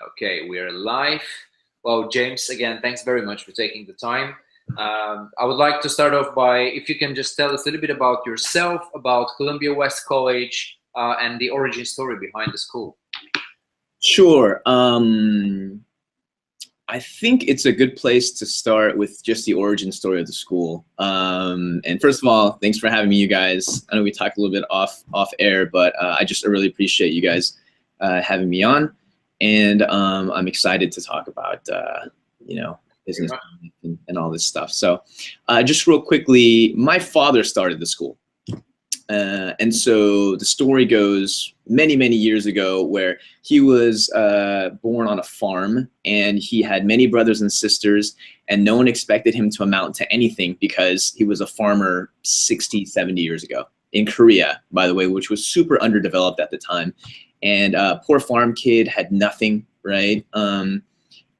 Okay, we're live. Well, James, again, thanks very much for taking the time. I would like to start off by, if you can just tell us a little bit about yourself, about Columbia West College, and the origin story behind the school. Sure. I think it's a good place to start with just the origin story of the school. And first of all, thanks for having me, you guys. I know we talked a little bit off air, but I just really appreciate you guys having me on. And I'm excited to talk about, business and all this stuff. So just real quickly, my father started the school. And so the story goes many, many years ago where he was born on a farm and he had many brothers and sisters, and no one expected him to amount to anything because he was a farmer 60, 70 years ago in Korea, by the way, which was super underdeveloped at the time. And poor farm kid had nothing, right?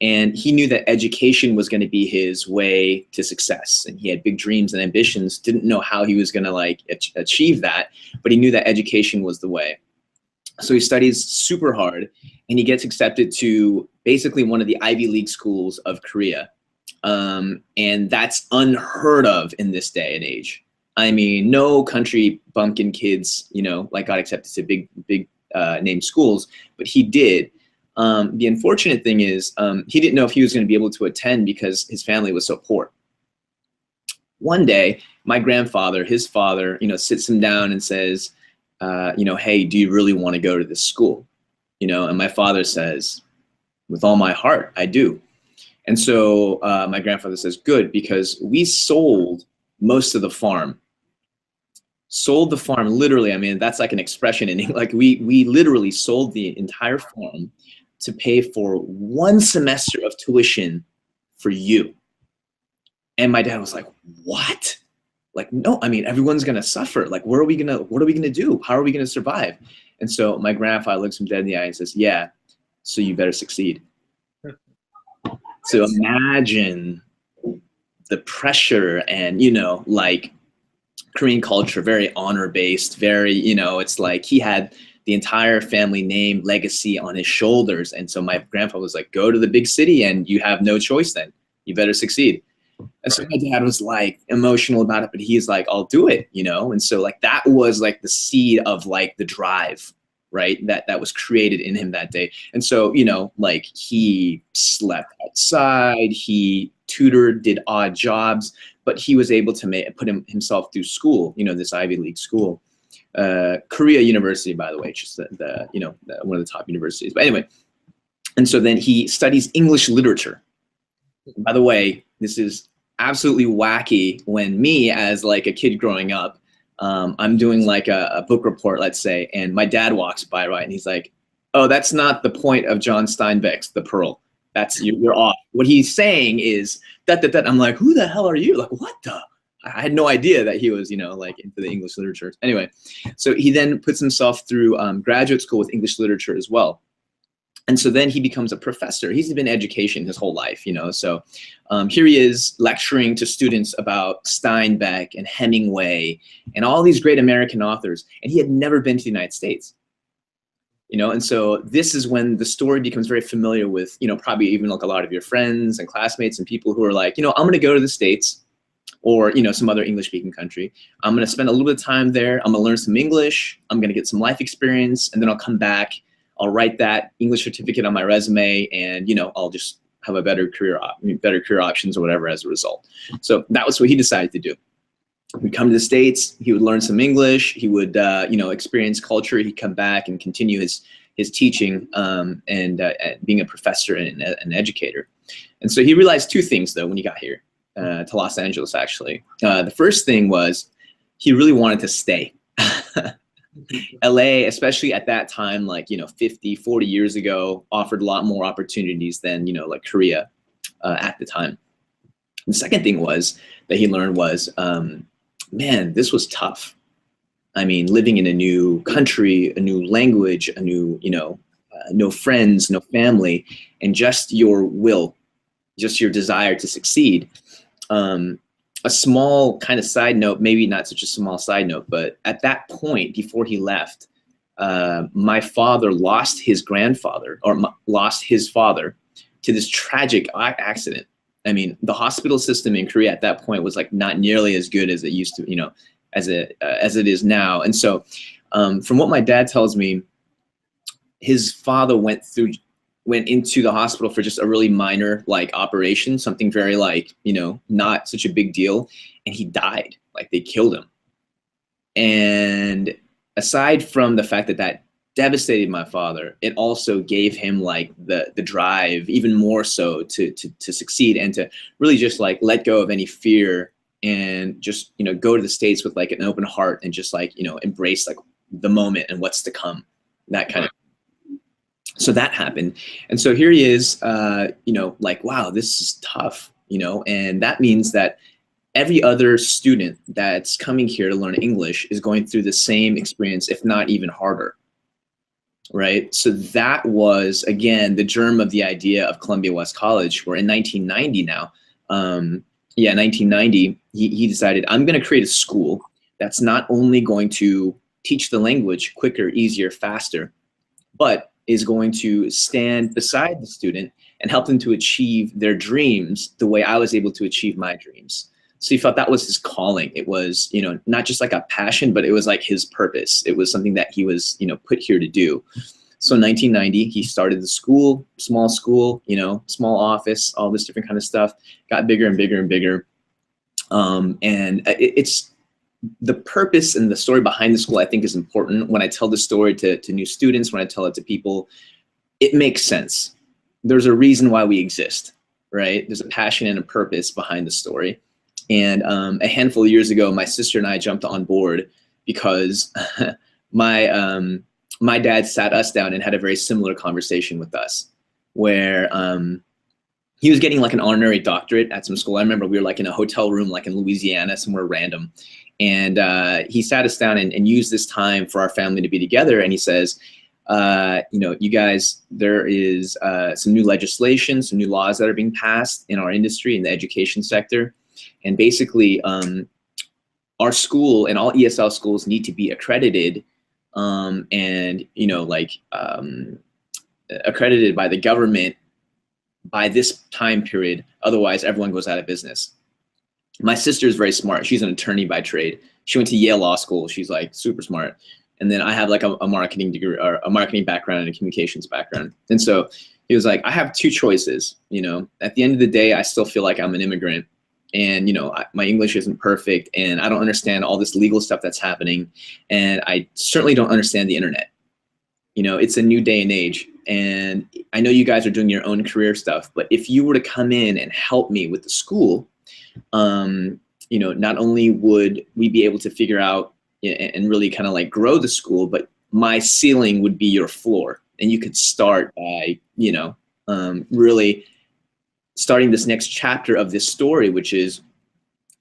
And he knew that education was going to be his way to success. And he had big dreams and ambitions, didn't know how he was going to achieve that, but he knew that education was the way. So he studies super hard and he gets accepted to basically one of the Ivy League schools of Korea. And that's unheard of in this day and age. I mean, no country bumpkin kids, got accepted to big name schools, but he did. The unfortunate thing is he didn't know if he was going to be able to attend because his family was so poor. One day, my grandfather, his father, sits him down and says, hey, do you really want to go to this school? And my father says, with all my heart, I do. And so my grandfather says, good, because we sold most of the farm. Sold the farm, literally, I mean, that's like an expression in English. Like we literally sold the entire farm to pay for 1 semester of tuition for you. And my dad was like, what? Like, no, I mean, everyone's gonna suffer. Like, what are we gonna do? How are we gonna survive? And so my grandfather looks him dead in the eye and says, yeah, so you better succeed. So imagine the pressure and, Korean culture, very honor-based, very, it's like he had the entire family name legacy on his shoulders. And so my grandpa was like, go to the big city and you have no choice then. You better succeed. And so my dad was like emotional about it, but he's like, I'll do it, And so like that was like the seed of like the drive, right? That was created in him that day. And so, like he slept outside, he tutored, did odd jobs, but he was able to put himself through school, this Ivy League school. Korea University, by the way, just one of the top universities. But anyway, and so then he studies English literature. By the way, this is absolutely wacky when me as like a kid growing up, I'm doing like a book report, let's say, and my dad walks by, right? And he's like, oh, that's not the point of John Steinbeck's The Pearl. That's, you're off. What he's saying is that. I'm like, who the hell are you? Like, what the? I had no idea that he was, like into the English literature. Anyway, so he then puts himself through graduate school with English literature as well. And so then he becomes a professor. He's been in education his whole life, So here he is lecturing to students about Steinbeck and Hemingway and all these great American authors. And he had never been to the United States. And so this is when the story becomes very familiar with, probably even like a lot of your friends and classmates and people who are like, I'm going to go to the States or, some other English-speaking country. I'm going to spend a little bit of time there. I'm going to learn some English. I'm going to get some life experience. And then I'll come back. I'll write that English certificate on my resume and, I'll just have a better career options or whatever as a result. So that was what he decided to do. We'd come to the States, he would learn some English, he would, experience culture, he'd come back and continue his teaching and being a professor and an educator. And so he realized 2 things, though, when he got here to Los Angeles, actually. The first thing was he really wanted to stay. LA, especially at that time, like, 50, 40 years ago, offered a lot more opportunities than, like Korea at the time. The second thing was that he learned was, man, this was tough. I mean, living in a new country, a new language, a new, no friends, no family, and just your will, just your desire to succeed. A small kind of side note, maybe not such a small side note, but at that point, before he left, my father lost his grandfather, or lost his father, to this tragic accident. I mean, the hospital system in Korea at that point was like not nearly as good as it used to, you know, as it is now. And so from what my dad tells me, his father went into the hospital for just a really minor like operation, something very like, you know, not such a big deal. And he died, like they killed him. And aside from the fact that that devastated my father, it also gave him like the drive even more so to succeed and to really just like let go of any fear and just, you know, go to the States with like an open heart and just like, you know, embrace like the moment and what's to come, that kind of. So that happened. And so here he is, you know, like, wow, this is tough, you know, and that means that every other student that's coming here to learn English is going through the same experience, if not even harder, right? So that was, again, the germ of the idea of Columbia West College, where in 1990 now, 1990, he decided, I'm going to create a school that's not only going to teach the language quicker, easier, faster, but is going to stand beside the student and help them to achieve their dreams the way I was able to achieve my dreams. So he felt that was his calling. It was, you know, not just like a passion, but it was like his purpose. It was something that he was, you know, put here to do. So in 1990, he started the school, school, you know, small office, all this different kind of stuff, got bigger and bigger and bigger. It's the purpose and the story behind the school, I think, is important. When I tell the story to new students, when I tell it to people, it makes sense. There's a reason why we exist, right? There's a passion and a purpose behind the story. And a handful of years ago, my sister and I jumped on board because my dad sat us down and had a very similar conversation with us, where he was getting like an honorary doctorate at some school. I remember we were like in a hotel room, like in Louisiana, somewhere random. And he sat us down and used this time for our family to be together. And he says, you know, you guys, there is some new legislation, some new laws that are being passed in our industry, in the education sector. And basically, our school and all ESL schools need to be accredited and, you know, like accredited by the government by this time period. Otherwise, everyone goes out of business. My sister is very smart. She's an attorney by trade. She went to Yale Law School. She's like super smart. And then I have like a marketing degree, or a marketing background and a communications background. And so he was like, I have two choices. You know, at the end of the day, I still feel like I'm an immigrant. And, you know, my English isn't perfect and I don't understand all this legal stuff that's happening. And I certainly don't understand the internet. You know, it's a new day and age. And I know you guys are doing your own career stuff, but if you were to come in and help me with the school, you know, not only would we be able to figure out and really kind of like grow the school, but my ceiling would be your floor. And you could start by, you know, really starting this next chapter of this story, which is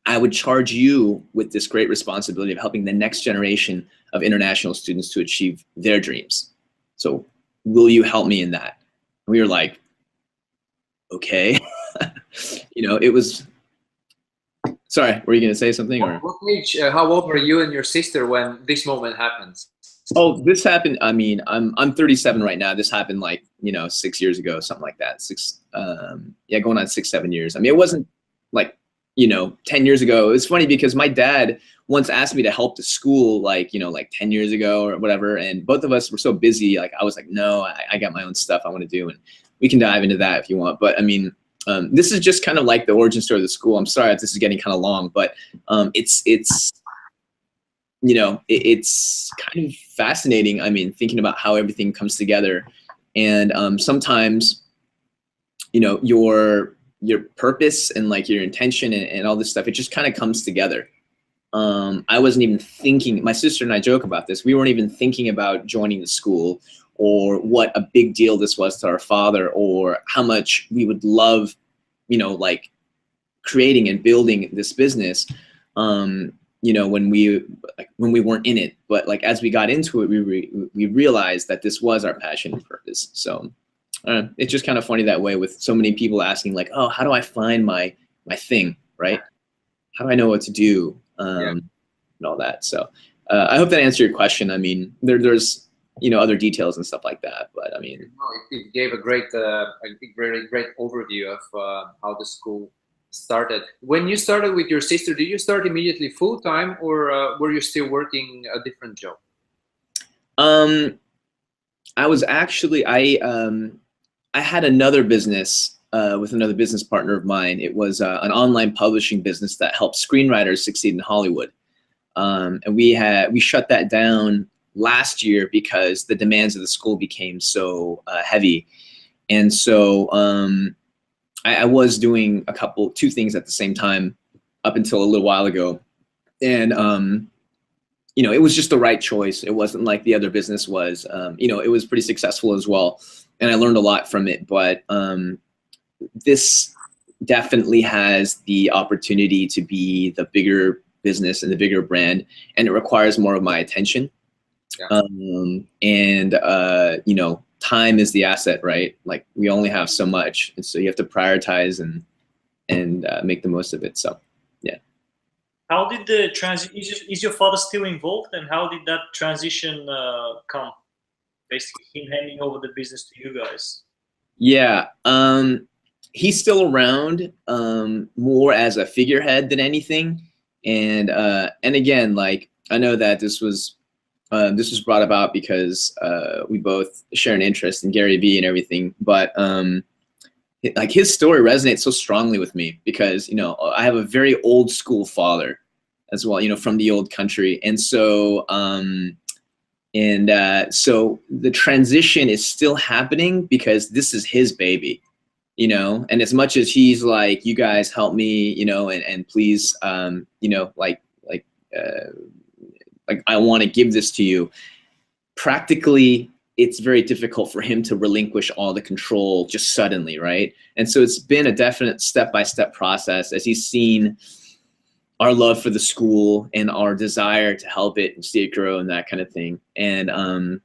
I would charge you with this great responsibility of helping the next generation of international students to achieve their dreams. So will you help me in that? And we were like, okay. You know, it was, sorry, were you going to say something? Or what age, how old were you and your sister when this moment happens? Oh, this happened, I mean, I'm 37 right now. This happened like, you know, 6 years ago, something like that. Yeah, going on 6, 7 years. I mean, it wasn't like, you know, 10 years ago. It's funny because my dad once asked me to help the school, like, you know, like 10 years ago or whatever. And both of us were so busy. Like, I was like, no, I got my own stuff I want to do. And we can dive into that if you want. But I mean, this is just kind of like the origin story of the school. I'm sorry if this is getting kind of long, but it's you know, it's kind of fascinating. I mean, thinking about how everything comes together. And sometimes, you know, your purpose and like your intention and all this stuff, it just kind of comes together. I wasn't even thinking, my sister and I joke about this, we weren't even thinking about joining the school or what a big deal this was to our father or how much we would love, you know, like creating and building this business. You know, when we weren't in it, but like as we got into it, we realized that this was our passion and purpose. So it's just kind of funny that way, with so many people asking like, oh, how do I find my thing, right? How do I know what to do, and all that. So I hope that answered your question. I mean, there's other details and stuff like that. But I mean, No, it gave a great, great overview of how the school started. When you started with your sister, did you start immediately full time, or were you still working a different job? I was actually I had another business with another business partner of mine. It was an online publishing business that helped screenwriters succeed in Hollywood. And we shut that down last year because the demands of the school became so heavy. And so I was doing two things at the same time up until a little while ago. And it was just the right choice. It wasn't like the other business was. It was pretty successful as well, and I learned a lot from it. But this definitely has the opportunity to be the bigger business and the bigger brand, and it requires more of my attention. Yeah. Time is the asset, right? Like, we only have so much, and so you have to prioritize and make the most of it. So, yeah. How did the transition? Is your father still involved, and how did that transition come? Basically, him handing over the business to you guys. Yeah, he's still around, more as a figurehead than anything. And again, like, I know that this was brought about because we both share an interest in Gary Vee and everything. But like, his story resonates so strongly with me because, I have a very old school father as well, from the old country. And so, so the transition is still happening because this is his baby, and as much as he's like, you guys help me, and please, like, I want to give this to you. Practically, it's very difficult for him to relinquish all the control just suddenly, right? And so it's been a definite step-by-step process as he's seen our love for the school and our desire to help it and see it grow and that kind of thing. And I'm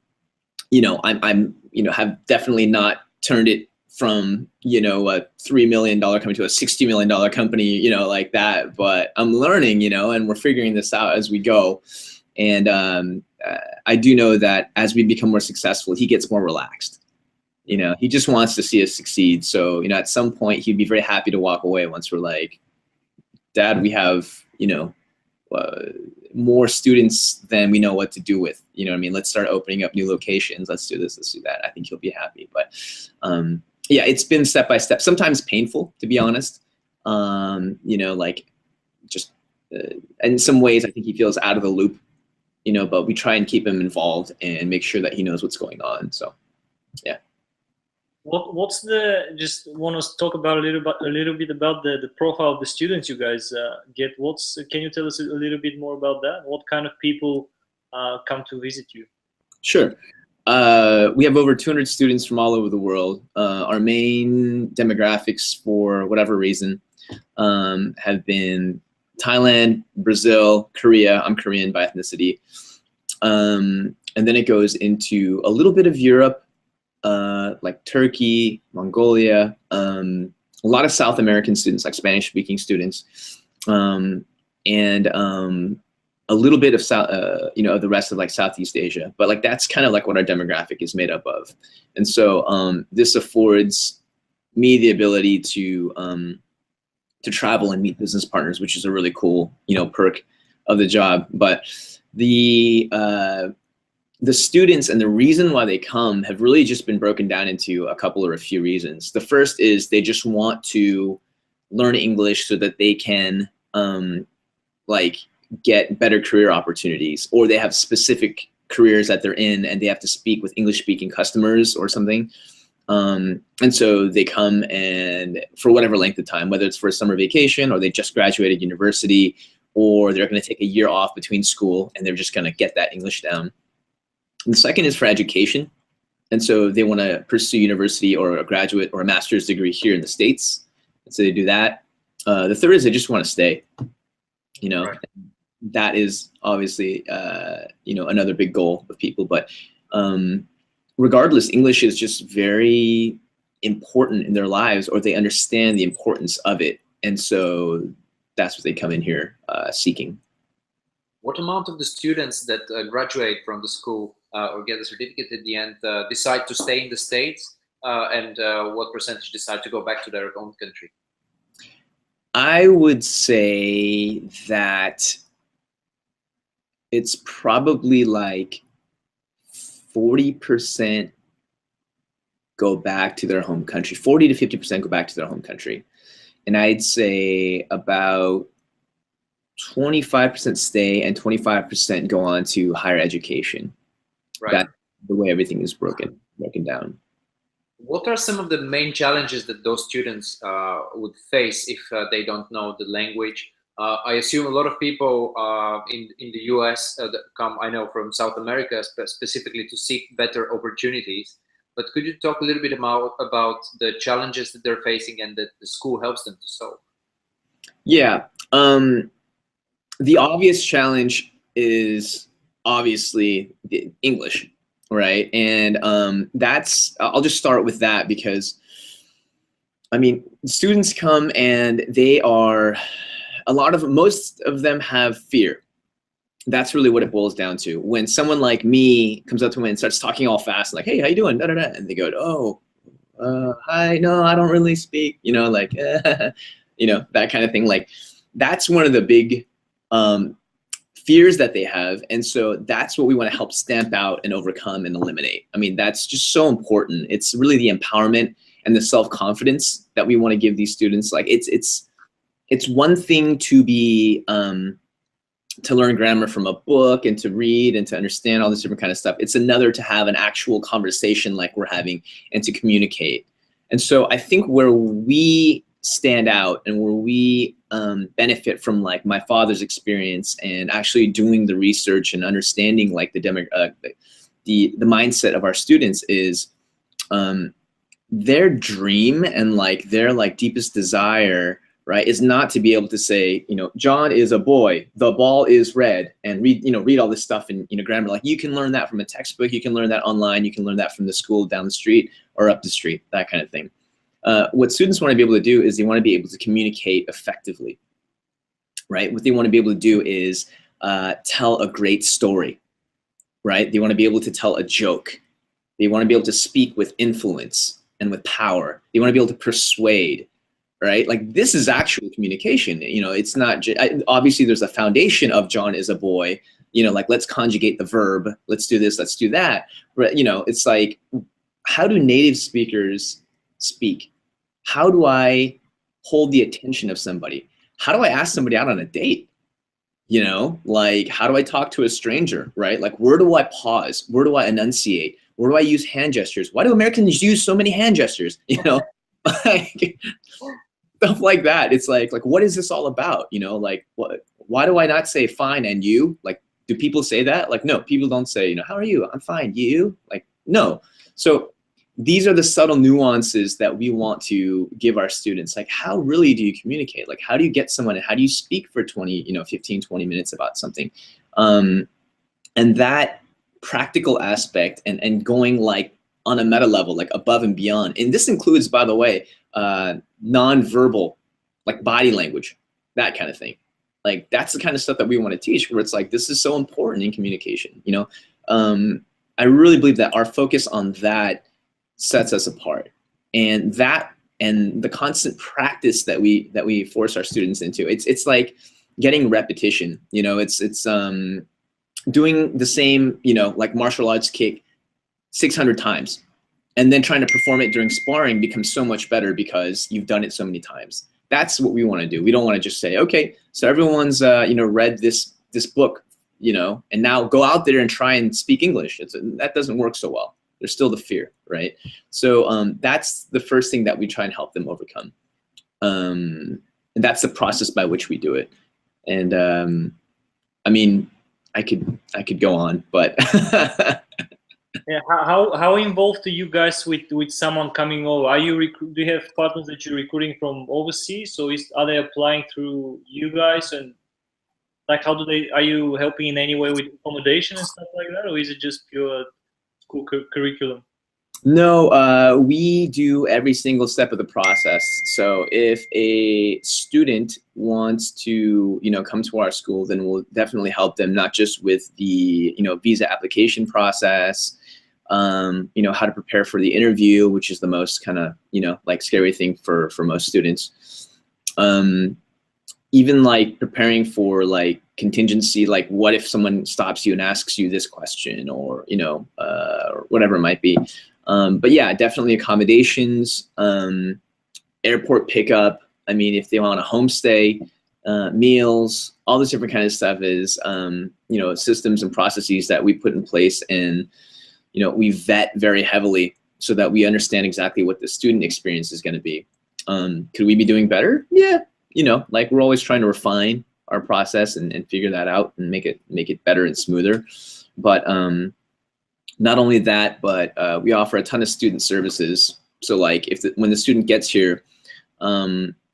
have definitely not turned it from a $3 million company to a $60 million company, like that. But I'm learning, and we're figuring this out as we go. And I do know that as we become more successful, he gets more relaxed. He just wants to see us succeed. So, at some point, he'd be very happy to walk away once we're like, Dad, we have, more students than we know what to do with. Let's start opening up new locations. Let's do this, let's do that. I think he'll be happy. But yeah, it's been step by step. Sometimes painful, to be honest. Like, just in some ways, I think he feels out of the loop. But we try and keep him involved and make sure that he knows what's going on. So, yeah. What's the, just want to talk about a little bit about the profile of the students you guys get. Can you tell us a little bit more about that? What kind of people come to visit you? Sure. We have over 200 students from all over the world. Our main demographics, for whatever reason, have been Thailand, Brazil, Korea. I'm Korean by ethnicity. And then it goes into a little bit of Europe, like Turkey, Mongolia, a lot of South American students, like Spanish-speaking students, and a little bit of the rest of like Southeast Asia. But like, that's kind of like what our demographic is made up of. And so this affords me the ability to travel and meet business partners, which is a really cool, perk of the job. But the students and the reason why they come have really just been broken down into a couple or a few reasons. The first is they just want to learn English so that they can like, get better career opportunities, or they have specific careers that they're in and they have to speak with English-speaking customers or something. And so they come, and for whatever length of time, whether it's for a summer vacation or they just graduated university, or they're going to take a year off between school and they're just going to get that English down. And the second is for education. And so they want to pursue university or a graduate or a master's degree here in the States. And so they do that. The third is they just want to stay, Right. That is obviously, another big goal of people. But regardless, English is just very important in their lives, or they understand the importance of it. And so that's what they come in here seeking. What amount of the students that graduate from the school or get a certificate at the end decide to stay in the States, and what percentage decide to go back to their own country? I would say that it's probably like 40% go back to their home country. 40 to 50% go back to their home country. And I'd say about 25% stay and 25% go on to higher education. Right. That's the way everything is broken down. What are some of the main challenges that those students would face if they don't know the language? I assume a lot of people in the US that come, I know, from South America specifically to seek better opportunities. But could you talk a little bit about the challenges that they're facing and that the school helps them to solve? Yeah. The obvious challenge is obviously the English, right? And I'll just start with that because, I mean, students come and most of them have fear. That's really what it boils down to. When someone like me comes up to me and starts talking all fast, like, hey, how you doing? Da, da, da. And they go, oh, hi, no, I don't really speak, like, that kind of thing. Like, that's one of the big fears that they have. And so that's what we want to help stamp out and overcome and eliminate. I mean, that's just so important. It's really the empowerment and the self-confidence that we want to give these students. Like, it's one thing to be, to learn grammar from a book and to read and to understand all this different kind of stuff. It's another to have an actual conversation like we're having and to communicate. And so I think where we stand out and where we benefit from like my father's experience and actually doing the research and understanding like the mindset of our students is their dream and like their like deepest desire, right, is not to be able to say, John is a boy, the ball is red, and read all this stuff in, grammar. Like, you can learn that from a textbook, you can learn that online, you can learn that from the school down the street or up the street, that kind of thing. What students want to be able to do is they want to be able to communicate effectively, right? What they want to be able to do is tell a great story, right? They want to be able to tell a joke. They want to be able to speak with influence and with power. They want to be able to persuade. Right? Like, this is actual communication. It's not just, obviously there's a foundation of John is a boy, like, let's conjugate the verb, let's do this, let's do that. But, it's like, how do native speakers speak? How do I hold the attention of somebody? How do I ask somebody out on a date? Like, how do I talk to a stranger, right? Like, where do I pause? Where do I enunciate? Where do I use hand gestures? Why do Americans use so many hand gestures? Like, stuff like that. It's like, what is this all about? Like, why do I not say fine and you? Like, do people say that? Like, no, people don't say, how are you? I'm fine. You? Like, no. So these are the subtle nuances that we want to give our students. Like, how really do you communicate? Like, how do you get someone, how do you speak for 15, 20 minutes about something? And that practical aspect and going like on a meta level, like above and beyond. And this includes, by the way, non-verbal, like body language, that kind of thing. Like, that's the kind of stuff that we want to teach, where it's like, this is so important in communication. I really believe that our focus on that sets us apart, and the constant practice that we force our students into. It's like getting repetition. It's doing the same, like martial arts kick 600 times. And then trying to perform it during sparring becomes so much better because you've done it so many times. That's what we want to do. We don't want to just say, okay, so everyone's read this book, and now go out there and try and speak English. That doesn't work so well. There's still the fear, right? So that's the first thing that we try and help them overcome. And that's the process by which we do it. And I mean, I could go on, but yeah, how involved are you guys with someone coming over? Are you do you have partners that you're recruiting from overseas? So are they applying through you guys, and like, are you helping in any way with accommodation and stuff like that, or is it just pure school curriculum? No, we do every single step of the process. So if a student wants to, come to our school, then we'll definitely help them, not just with the, visa application process, how to prepare for the interview, which is the most kind of, like scary thing for most students. Even like preparing for like contingency, like what if someone stops you and asks you this question, or, or whatever it might be. But yeah, definitely accommodations, airport pickup. I mean, if they want a homestay, meals, all this different kind of stuff is, systems and processes that we put in place, and, we vet very heavily so that we understand exactly what the student experience is going to be. Could we be doing better? Yeah. Like we're always trying to refine our process and figure that out and make it better and smoother. But, not only that, but we offer a ton of student services. So like when the student gets here,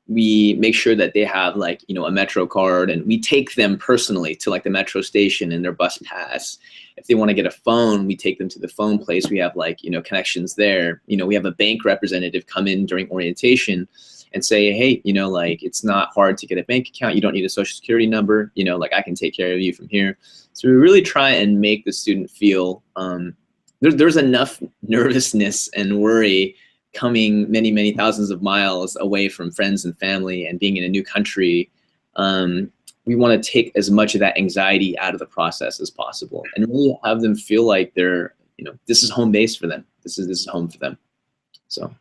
we make sure that they have like, a Metro card, and we take them personally to like the Metro station and their bus pass. If they want to get a phone, we take them to the phone place. We have like, connections there. We have a bank representative come in during orientation and say, hey, like it's not hard to get a bank account. You don't need a social security number. Like I can take care of you from here. So we really try and make the student feel there's enough nervousness and worry coming many, many thousands of miles away from friends and family and being in a new country. We want to take as much of that anxiety out of the process as possible and really have them feel like they're, this is home base for them. This is home for them. So.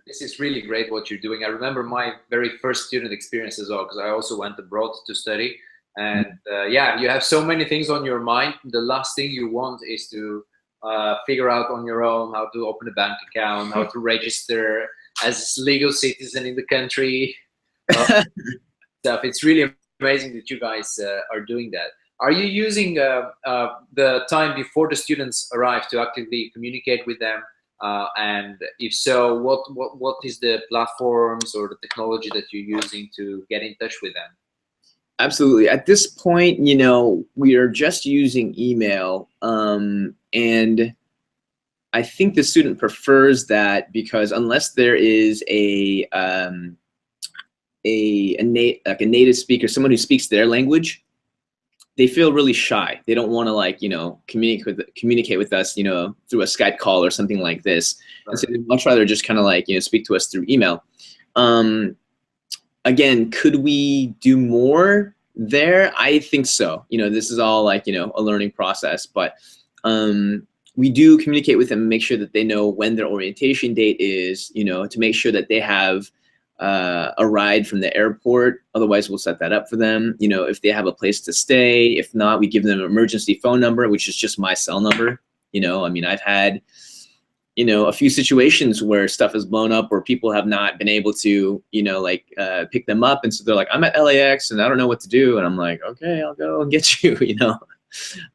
This is really great what you're doing. I remember my very first student experience as well, because I also went abroad to study. And yeah, you have so many things on your mind. The last thing you want is to figure out on your own how to open a bank account, how to register as a legal citizen in the country. Stuff. It's really amazing that you guys are doing that. Are you using the time before the students arrive to actively communicate with them? And if so, what is the platforms or the technology that you're using to get in touch with them? Absolutely. At this point, we are just using email, and I think the student prefers that because unless there is a native speaker, someone who speaks their language, they feel really shy. They don't want to like, communicate with us, through a Skype call or something like this. Right. And so they'd much rather just kind of like, speak to us through email. Again, could we do more there? I think so. This is all like, a learning process, but we do communicate with them and make sure that they know when their orientation date is, to make sure that they have a ride from the airport. Otherwise, we'll set that up for them. If they have a place to stay. If not, we give them an emergency phone number, which is just my cell number. I mean, I've had, a few situations where stuff has blown up where people have not been able to, pick them up. And so they're like, I'm at LAX and I don't know what to do. And I'm like, okay, I'll go and get you,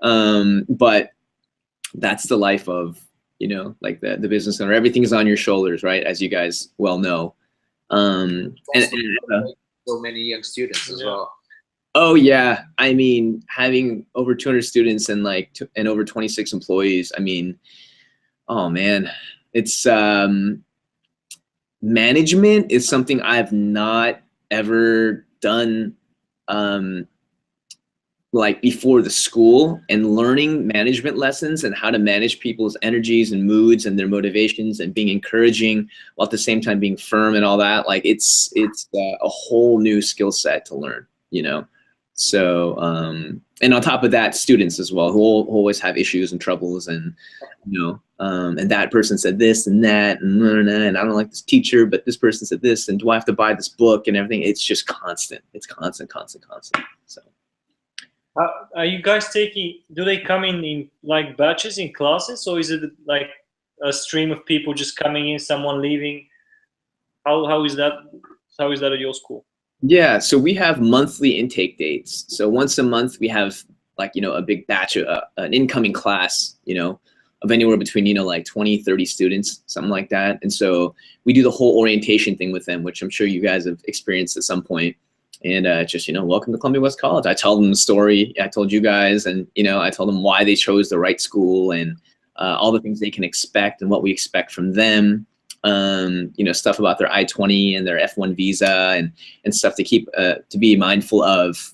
But that's the life of, like the business owner. Everything is on your shoulders, right? As you guys well know. So many young students as well. Oh yeah, I mean, having over 200 students and like and over 26 employees. I mean, oh man, it's management is something I've not ever done like before the school, and learning management lessons and how to manage people's energies and moods and their motivations and being encouraging while at the same time being firm and all that. Like it's a whole new skill set to learn, So, and on top of that, students as well, who always have issues and troubles, and, and that person said this and that, and I don't like this teacher, but this person said this, and do I have to buy this book and everything? It's just constant. It's constant. So. Are you guys do they come in like batches in classes, or is it like a stream of people just coming in, someone leaving? How is that at your school? Yeah, so we have monthly intake dates. So once a month we have like, a big batch of an incoming class, of anywhere between, like 20, 30 students, something like that. And so we do the whole orientation thing with them, which I'm sure you guys have experienced at some point. And just, welcome to Columbia West College. I tell them the story I told you guys, and, I told them why they chose the right school and all the things they can expect and what we expect from them. Stuff about their I-20 and their F1 visa and stuff to keep to be mindful of.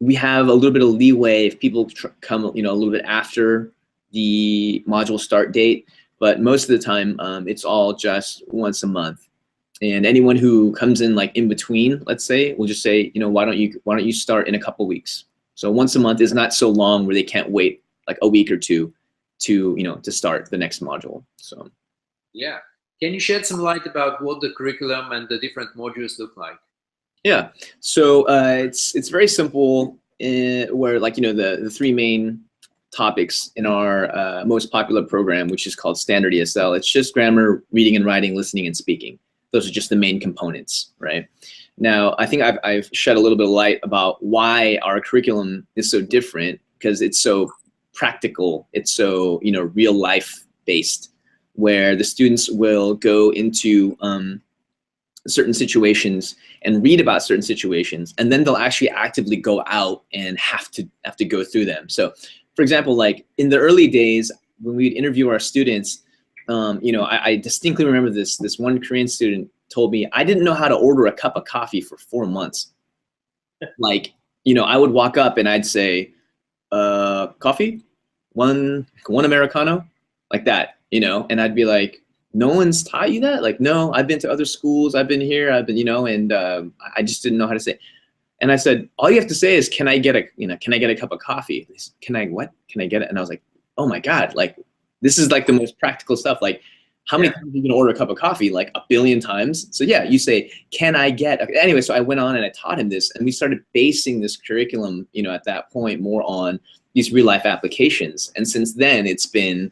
We have a little bit of leeway if people come, a little bit after the module start date, but most of the time it's all just once a month. And anyone who comes in like in between, let's say, we'll just say, why don't you start in a couple weeks? So once a month is not so long where they can't wait like a week or two to start the next module. So yeah, can you shed some light about what the curriculum and the different modules look like? Yeah, so it's very simple. Where like the three main topics in our most popular program, which is called Standard ESL, it's just grammar, reading and writing, listening and speaking. Those are just the main components, right? Now, I think I've shed a little bit of light about why our curriculum is so different, because it's so practical, it's so real life based, where the students will go into certain situations and read about certain situations, and then they'll actually actively go out and have to go through them. So, for example, like in the early days when we'd interview our students, I distinctly remember this one Korean student told me, I didn't know how to order a cup of coffee for 4 months. Like, I would walk up and I'd say, coffee, one Americano, like that, and I'd be like, no one's taught you that? Like, no, I've been to other schools, I've been here, I've been, and I just didn't know how to say. And I said, all you have to say is, can I get a cup of coffee? Said, can I get it? And I was like, oh my God, like, this is like the most practical stuff. Like, how many times are you gonna order a cup of coffee? Like 1 billion times. So yeah, you say, can I get, anyway, so I went on and I taught him this, and we started basing this curriculum, at that point more on these real life applications. And since then it's been,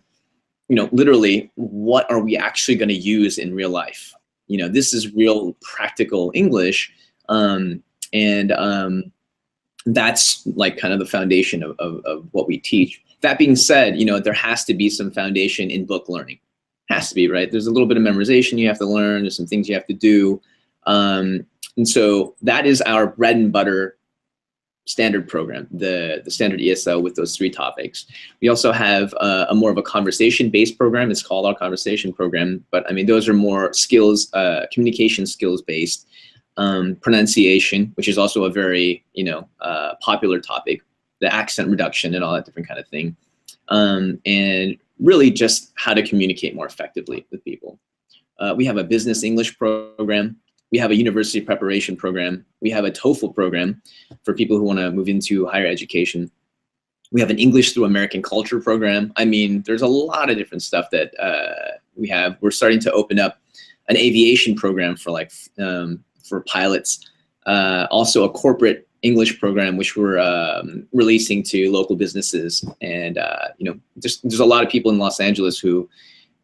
literally, what are we actually going to use in real life? This is real practical English. That's like kind of the foundation of what we teach. That being said, there has to be some foundation in book learning. Has to be, right? There's a little bit of memorization you have to learn. There's some things you have to do. And so that is our bread and butter standard program, the standard ESL with those 3 topics. We also have a more of a conversation-based program. It's called our conversation program, but I mean, those are more skills, communication skills-based, pronunciation, which is also a very, popular topic, the accent reduction and all that different kind of thing. And really just how to communicate more effectively with people. We have a business English program. We have a university preparation program. We have a TOEFL program for people who want to move into higher education. We have an English through American culture program. I mean, there's a lot of different stuff that we have. We're starting to open up an aviation program for for pilots. Also a corporate English program, which we're releasing to local businesses. And there's a lot of people in Los Angeles who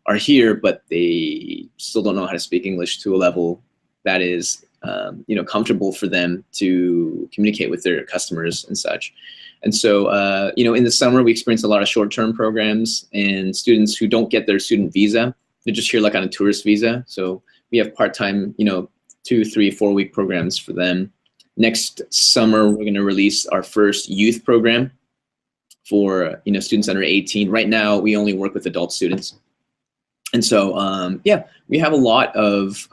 are here, but they still don't know how to speak English to a level that is comfortable for them to communicate with their customers and such. And so in the summer we experience a lot of short-term programs, and students who don't get their student visa, they're just here like on a tourist visa. So we have part-time 2, 3, 4 week programs for them. Next summer we're going to release our first youth program for students under 18. Right now we only work with adult students. And so yeah, we have a lot of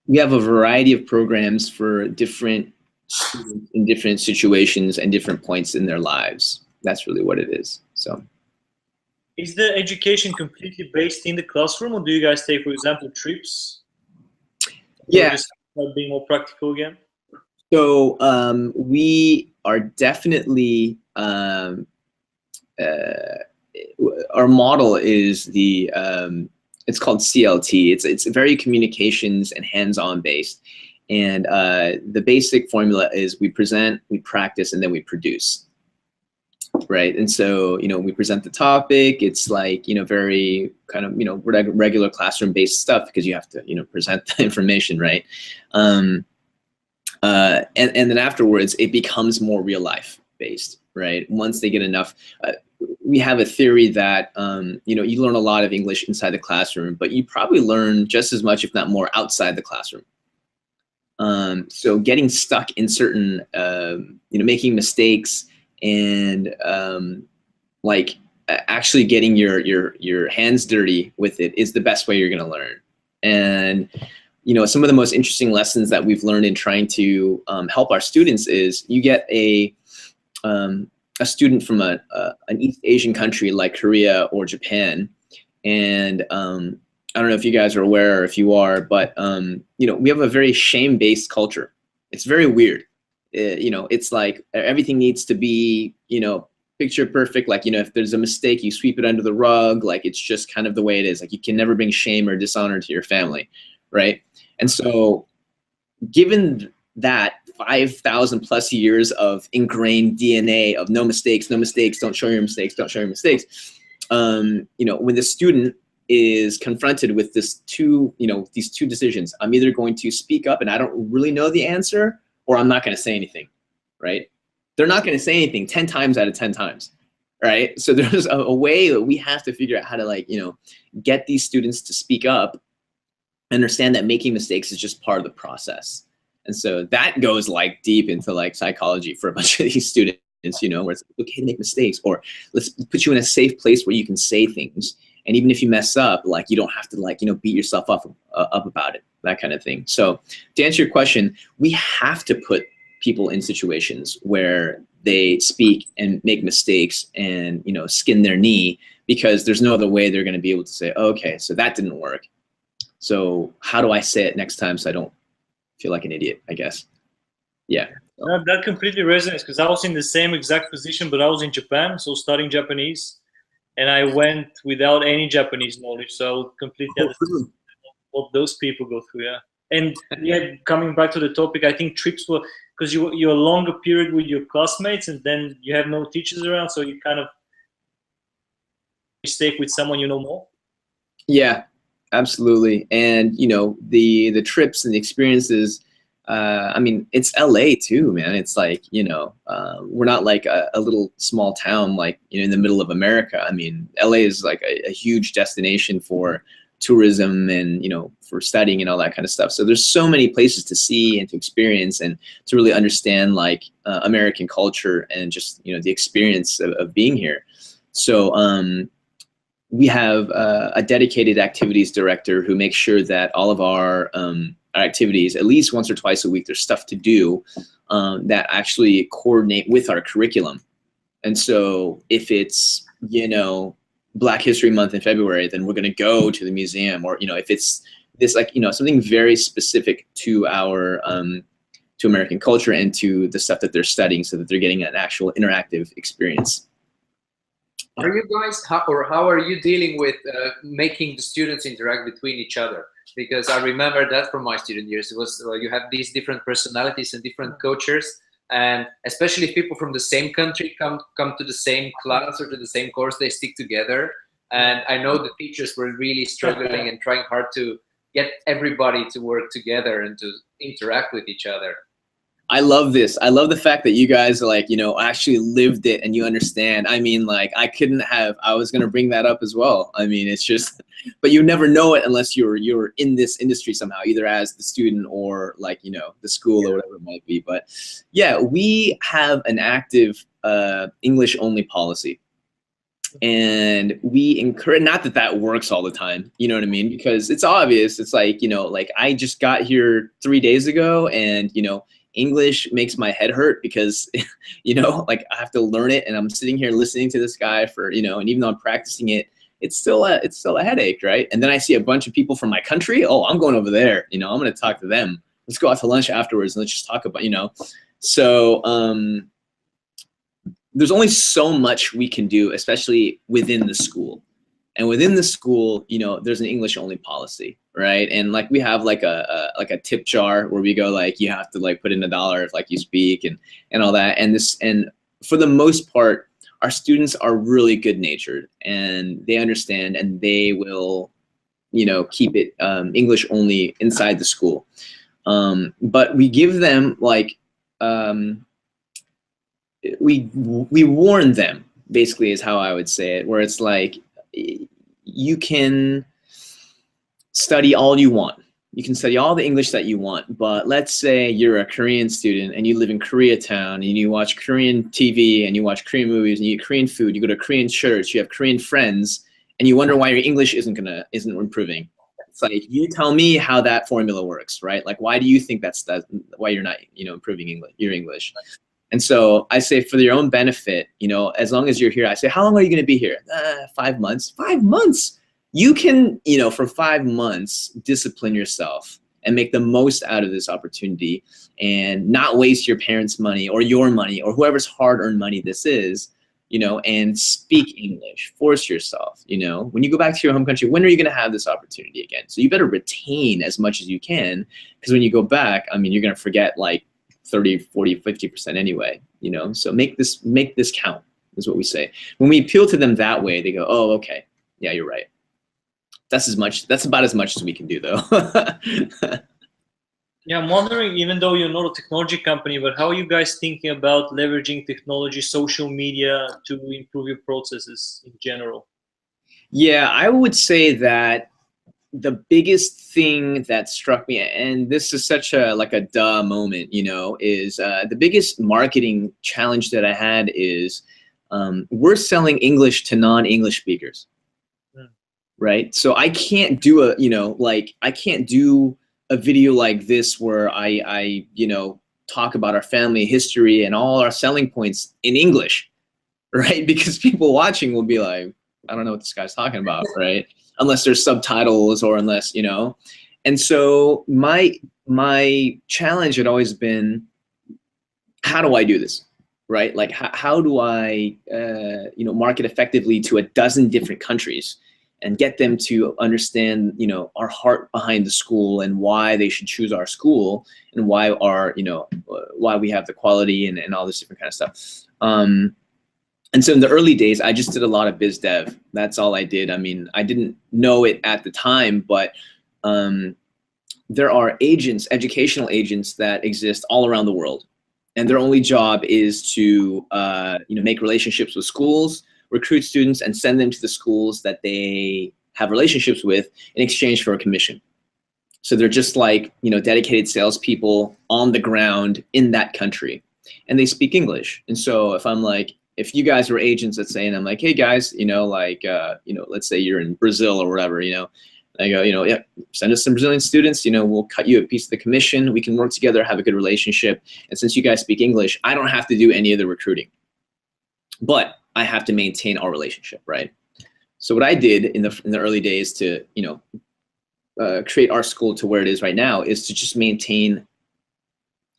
we have a variety of programs for different students in different situations and different points in their lives. That's really what it is. So, is the education completely based in the classroom, or do you guys take, for example, trips? Yeah. Just being more practical again? So we are definitely, our model is the, it's called CLT. It's very communications and hands-on based. And the basic formula is we present, we practice, and then we produce. Right. And so, we present the topic. It's like, very kind of, regular classroom based stuff, because you have to, present the information. Right. And then afterwards, it becomes more real life based. Right. Once they get enough, we have a theory that, you learn a lot of English inside the classroom, but you probably learn just as much, if not more, outside the classroom. So getting stuck in certain, making mistakes and like actually getting your hands dirty with it is the best way you're going to learn. And you know, some of the most interesting lessons that we've learned in trying to help our students is you get a student from an East Asian country like Korea or Japan, and I don't know if you guys are aware or if you are, but you know, we have a very shame-based culture. It's very weird. You know, it's like everything needs to be, you know, picture perfect. Like, you know, if there's a mistake, you sweep it under the rug. Like, it's just kind of the way it is. Like, you can never bring shame or dishonor to your family, right? And so, given that 5,000 plus years of ingrained DNA of no mistakes, don't show your mistakes, don't show your mistakes, you know, when the student is confronted with these two decisions, I'm either going to speak up and I don't really know the answer, or I'm not going to say anything, right? They're not going to say anything 10 times out of 10 times, right? So there's a way that we have to figure out how to, like, you know, get these students to speak up, understand that making mistakes is just part of the process. And so that goes like deep into like psychology for a bunch of these students, you know, where it's okay to make mistakes, or let's put you in a safe place where you can say things. And even if you mess up, like, you don't have to, like, you know, beat yourself up about it, that kind of thing. So to answer your question, we have to put people in situations where they speak and make mistakes and, you know, skin their knee, because there's no other way they're going to be able to say, oh, okay, so that didn't work. So how do I say it next time so I don't feel like an idiot, I guess? Yeah. That completely resonates, because I was in the same exact position, but I was in Japan, so studying Japanese, and I went without any Japanese knowledge, so I would completely understand what those people go through. Yeah. And yeah, coming back to the topic, I think trips were, because you're a longer period with your classmates, and then you have no teachers around, so you kind of mistake with someone you know more. Yeah, absolutely. And you know, the trips and the experiences, I mean, it's LA too, man. It's like, you know, we're not like a little small town, like, you know, in the middle of America. I mean, LA is like a huge destination for tourism and, you know, for studying and all that kind of stuff. So there's so many places to see and to experience and to really understand, like, American culture and just, you know, the experience of being here. So we have a dedicated activities director who makes sure that all of our activities, at least once or twice a week, there's stuff to do that actually coordinate with our curriculum. And so if it's, you know, Black History Month in February, then we're going to go to the museum, or, you know, if it's this, like, you know, something very specific to our to American culture and to the stuff that they're studying, so that they're getting an actual interactive experience. Are you guys, how are you dealing with making the students interact between each other? Because I remember that from my student years, it was you have these different personalities and different cultures, and especially if people from the same country come to the same class or to the same course, they stick together. And I know the teachers were really struggling and trying hard to get everybody to work together and to interact with each other. I love this. I love the fact that you guys, like, you know, actually lived it and you understand. I mean, like, I was going to bring that up as well. I mean, it's just, but you never know it unless you're in this industry somehow, either as the student or, like, you know, the school or whatever it might be. But yeah, we have an active English only policy. And we encourage, not that that works all the time, you know what I mean? Because it's obvious. It's like, you know, like, I just got here 3 days ago, and, you know, English makes my head hurt because, you know, like, I have to learn it, and I'm sitting here listening to this guy for, you know, and even though I'm practicing it, it's still a headache, right? And then I see a bunch of people from my country. Oh, I'm going over there. You know, I'm going to talk to them. Let's go out to lunch afterwards and let's just talk about, you know. So there's only so much we can do, especially within the school. And within the school, you know, there's an English only policy, right? And like, we have like a tip jar where we go, like, you have to, like, put in $1 if, like, you speak and all that. And for the most part, our students are really good natured and they understand, and they will, you know, keep it English only inside the school. But we give them, like, we warn them, basically, is how I would say it, where it's like, you can study all you want, you can study all the English that you want, but let's say you're a Korean student and you live in Koreatown and you watch Korean TV and you watch Korean movies and you eat Korean food, you go to Korean church, you have Korean friends, and you wonder why your English isn't improving. It's like, you tell me how that formula works, right? Like, why do you think that's why you're not, improving your English? And so I say, for your own benefit, as long as you're here, I say, how long are you going to be here? 5 months. 5 months. You can, for 5 months, discipline yourself and make the most out of this opportunity and not waste your parents' money or your money or whoever's hard-earned money this is, and speak English. Force yourself, when you go back to your home country, when are you going to have this opportunity again? So you better retain as much as you can, because when you go back, I mean, you're going to forget like 30, 40, 50% anyway, so make this count is what we say. When we appeal to them that way, they go, oh, okay, yeah, you're right. That's about as much as we can do, though. Yeah, I'm wondering, even though you're not a technology company, but how are you guys thinking about leveraging technology, social media to improve your processes in general? Yeah, I would say that the biggest thing that struck me, and this is such a duh moment, is the biggest marketing challenge that I had is we're selling English to non-English speakers, right? So I can't do I can't do a video like this where I talk about our family history and all our selling points in English, right? Because people watching will be like, I don't know what this guy's talking about, right? Unless there's subtitles or unless, And so my challenge had always been, how do I do this, right? Like, how do I, market effectively to a dozen different countries and get them to understand, our heart behind the school and why they should choose our school and why why we have the quality and all this different kind of stuff. And so in the early days, I just did a lot of biz dev. That's all I did. I mean, I didn't know it at the time, but there are agents, educational agents that exist all around the world. And their only job is to make relationships with schools, recruit students, and send them to the schools that they have relationships with in exchange for a commission. So they're just like, dedicated salespeople on the ground in that country. And they speak English. And so if you guys were agents, let's say, and I'm like, hey guys, let's say you're in Brazil or whatever, I go, yeah, send us some Brazilian students, we'll cut you a piece of the commission. We can work together, have a good relationship. And since you guys speak English, I don't have to do any of the recruiting, but I have to maintain our relationship, right? So what I did in the early days to, create our school to where it is right now is to just maintain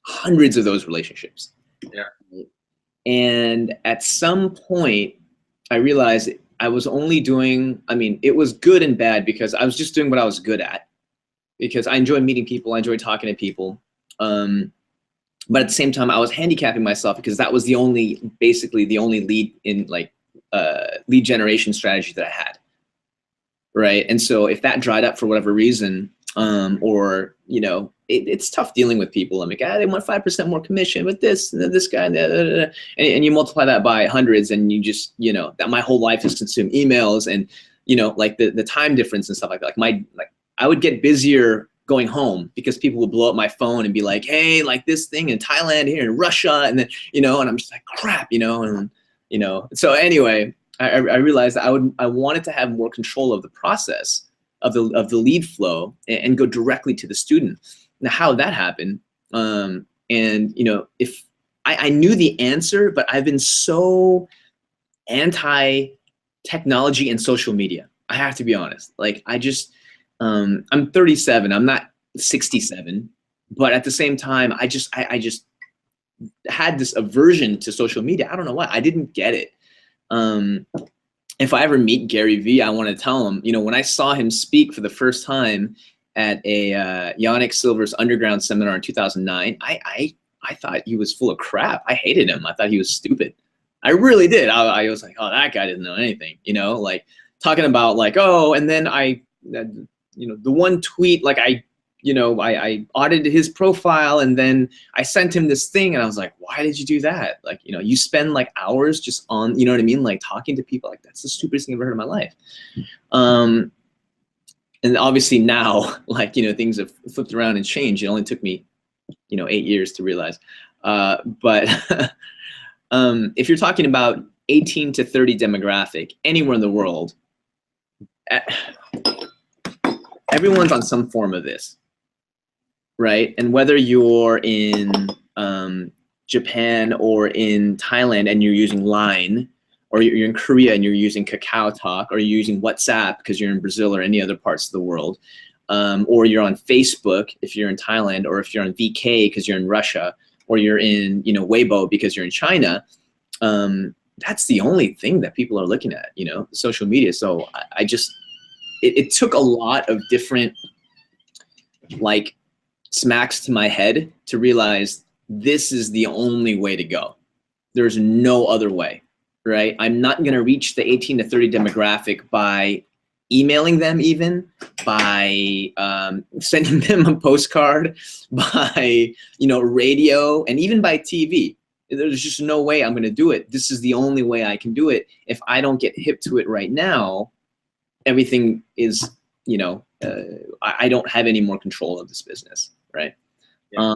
hundreds of those relationships. Yeah. And at some point, I realized I was only doing, it was good and bad because I was just doing what I was good at, because I enjoy meeting people, I enjoy talking to people. But at the same time, I was handicapping myself because that was basically the only lead generation strategy that I had, right? And so if that dried up for whatever reason, it's tough dealing with people. I'm like, they want 5% more commission with this and this guy, and you multiply that by hundreds, and you just, that my whole life is consumed emails and, the time difference and stuff like that. I would get busier going home because people would blow up my phone and be like, hey, this thing in Thailand here in Russia, and then, and I'm just like, crap, So anyway, I realized that I wanted to have more control of the process of the lead flow and go directly to the student. Now, how that happened, if I knew the answer, but I've been so anti-technology and social media. I have to be honest. I'm 37. I'm not 67, but at the same time, I just had this aversion to social media. I don't know why. I didn't get it. If I ever meet Gary Vee, I want to tell him, when I saw him speak for the first time at a Yannick Silver's Underground seminar in 2009, I thought he was full of crap. I hated him. I thought he was stupid. I really did. I was like, oh, that guy didn't know anything, talking about oh, and then the one tweet, I audited his profile and then I sent him this thing and I was like, why did you do that? You spend hours just on, talking to people. That's the stupidest thing I've ever heard in my life. And obviously now, like, you know, things have flipped around and changed. It only took me, you know, 8 years to realize. But if you're talking about 18 to 30 demographic anywhere in the world, everyone's on some form of this, right? And whether you're in Japan or in Thailand and you're using Line, or you're in Korea and you're using Kakao Talk, or you're using WhatsApp because you're in Brazil or any other parts of the world, or you're on Facebook if you're in Thailand, or if you're on VK because you're in Russia, or you're in, you know, Weibo because you're in China, that's the only thing that people are looking at, you know, social media. So I just, it took a lot of different, like, smacks to my head to realize this is the only way to go. There's no other way. Right? I'm not going to reach the 18 to 30 demographic by emailing them, even by sending them a postcard, by, you know, radio, and even by TV. There's just no way I'm going to do it. This is the only way I can do it. If I don't get hip to it right now, everything is, you know, I don't have any more control of this business, right? Yeah.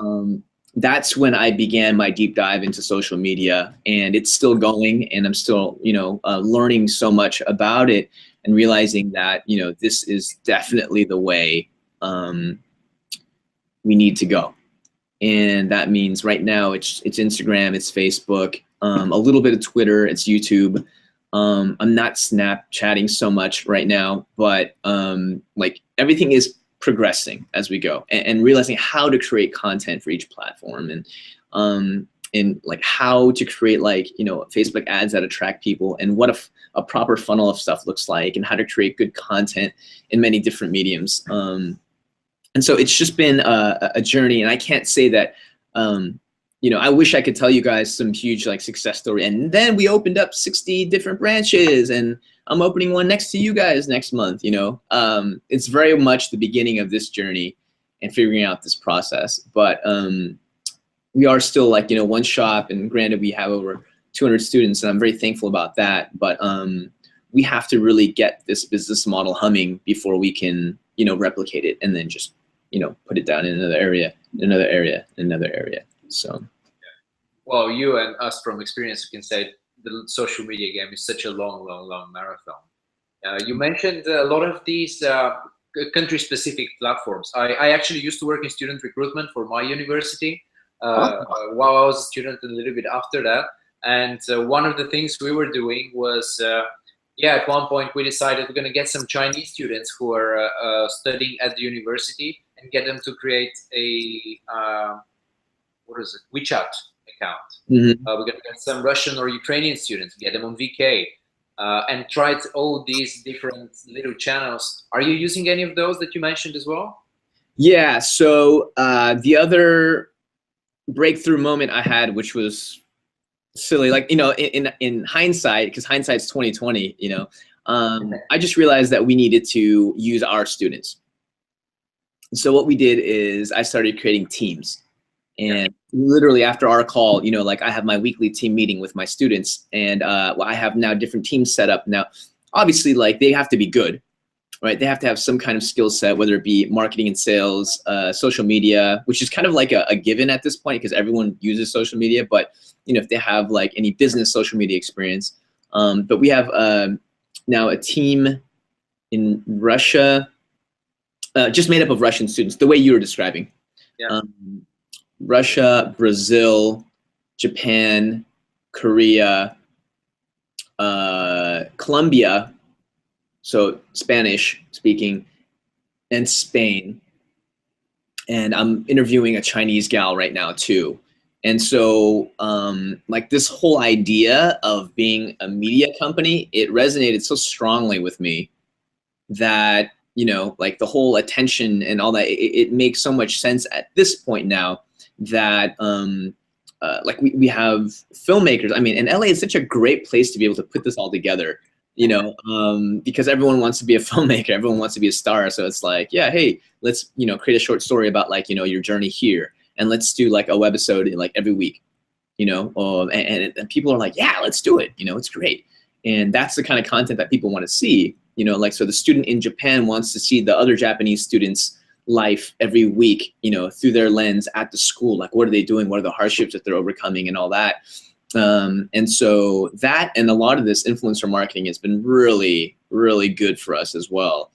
That's when I began my deep dive into social media, and it's still going, and I'm still, you know, learning so much about it and realizing that, you know, this is definitely the way we need to go. And that means right now it's Instagram, it's Facebook, a little bit of Twitter, it's YouTube. I'm not Snapchatting so much right now, but like, everything is progressing as we go, and realizing how to create content for each platform, and like how to create, like, you know, Facebook ads that attract people, and what a proper funnel of stuff looks like, and how to create good content in many different mediums. And so it's just been a journey, and I can't say that, you know, I wish I could tell you guys some huge, like, success story, and then we opened up 60 different branches, and I'm opening one next to you guys next month, you know. It's very much the beginning of this journey and figuring out this process. But we are still, like, you know, one shop, and granted we have over 200 students, and I'm very thankful about that. But we have to really get this business model humming before we can, you know, replicate it, and then just, you know, put it down in another area, another area, another area. So, well, you and us from experience, you can say the social media game is such a long marathon. You mentioned a lot of these country-specific platforms. I actually used to work in student recruitment for my university while I was a student, and a little bit after that. And one of the things we were doing was, yeah, at one point we decided we're going to get some Chinese students who are studying at the university and get them to create a WeChat account. mm-hmm. We're going to get some Russian or Ukrainian students, get them on VK, and try all these different little channels. Are you using any of those that you mentioned as well? Yeah, so the other breakthrough moment I had, which was silly, like, you know, in hindsight, because hindsight's 2020, you know, I just realized that we needed to use our students. So what we did is I started creating teams. And literally after our call, you know, like, I have my weekly team meeting with my students, and well, I have now different teams set up. Now, obviously, like, they have to be good, right? They have to have some kind of skill set, whether it be marketing and sales, social media, which is kind of like a given at this point because everyone uses social media. But, you know, if they have, like, any business social media experience. But we have now a team in Russia, just made up of Russian students, the way you were describing. Yeah. Russia, Brazil, Japan, Korea, Colombia, so Spanish speaking, and Spain. And I'm interviewing a Chinese gal right now too. And so like, this whole idea of being a media company, it resonated so strongly with me that, you know, like, the whole attention and all that, it makes so much sense at this point now that like, we have filmmakers. I mean, and LA is such a great place to be able to put this all together, you know, because everyone wants to be a filmmaker, everyone wants to be a star. So it's like, yeah, hey, let's, you know, create a short story about, like, you know, your journey here, and let's do, like, a webisode, like, every week, you know, and people are like, yeah, let's do it, you know, it's great. And that's the kind of content that people want to see. You know, like, so the student in Japan wants to see the other Japanese students' life every week, you know, through their lens at the school. Like, what are they doing? What are the hardships that they're overcoming and all that? And so that, and a lot of this influencer marketing has been really, really good for us as well.